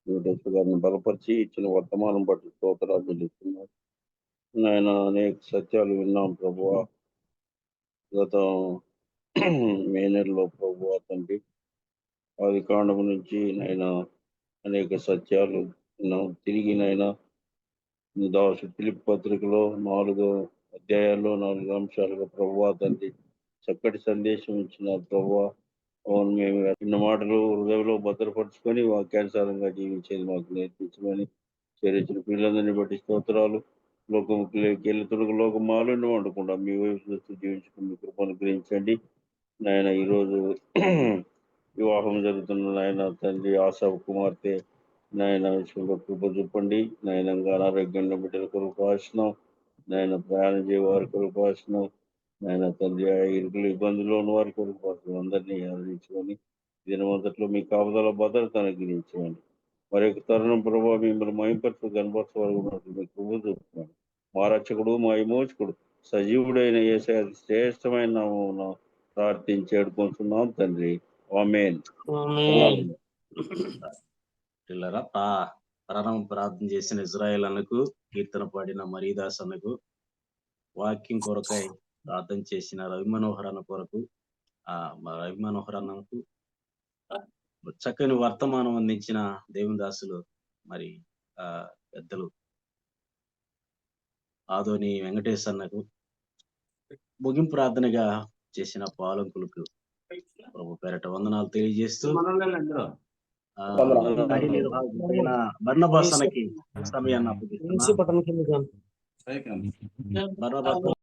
వెంకటేశ్వర గారిని బలపరిచి ఇచ్చిన వర్తమానం బట్టి స్తోత్రాలు చెల్లిస్తున్నాం నాయన. అనేక సత్యాలు విన్నాం ప్రభు. గత మే నెలలో ప్రభు తండ్రి ఆది కాండము నుంచి నాయన అనేక సత్యాలు విన్నాం. తిరిగి నాయన దాసు ఫిలిప్పీ పత్రికలో 4 అధ్యాయాల్లో 4 అంశాలుగా ప్రభువా తండ్రి చక్కటి సందేశం ఇచ్చిన ప్రభువా. అవును, మేము విన్న మాటలు హృదయంలో భద్రపరుచుకొని వాక్యానుసారంగా జీవించేది మాకు నేర్పించమని చేరించిన పిల్లలందరినీ బట్టి స్తోత్రాలు. లోకముకి వెళ్ళి లోకం మాలను వండకుండా మీ వైపు చూస్తూ జీవించుకుని మీ కృపను గ్రహించండి నాయన. ఈరోజు వివాహం జరుగుతున్న నాయన తండ్రి ఆశావు కుమార్తె నాయన విషయంలో కృప చూపండి నాయన. అనారోగ్యంలో బిడ్డల కొరకు భాషణం నాయన, ప్రయాణం చేయ వారి కొరకు భాషణం నాయన తండ్రి, ఇరుకులు ఇబ్బందుల్లో ఉన్న వారి కొరకు భాషణం అందరినీ ఆదరించుకొని దినమంతట్లో మీ కాపుదల భద్రత అనుగ్రహించండి. మరి ఒక తరుణం ప్రభావ మిమ్మల్ని మయంపరచు కనపరచవరకు మీ కృప చూపుతున్నాను. మా రక్షకుడు, మా విమోచకుడు, సజీవుడైన యేసయ్య శ్రేష్టమైన నామమున ప్రార్థించి వేడుకుంటున్నాం తండ్రి. ఆమేన్. ప్రార్థన చేసిన ఇజ్రాయేల్ అన్నకు, కీర్తన పాడిన మరీదాస్ అన్నకు, వాక్యం కొరకై ప్రార్థన చేసిన రవి మనోహర్ అన్న కొరకు, రవి మనోహర్ అన్నకు చక్కని వర్తమానం అందించిన దేవుని దాసులు మరి పెద్దలు ఆదోని వెంకటేశ్ అన్నకు, ముగింపు ప్రార్థనగా చేసిన పాలంకులకు ప్రభు పేరట వందనాలు తెలియజేస్తూ కార్యనిర్వాహకుడైన బర్నబాస్ అన్నకి సమయాన్ని అప్పగిస్తున్నా. బర్నబాస్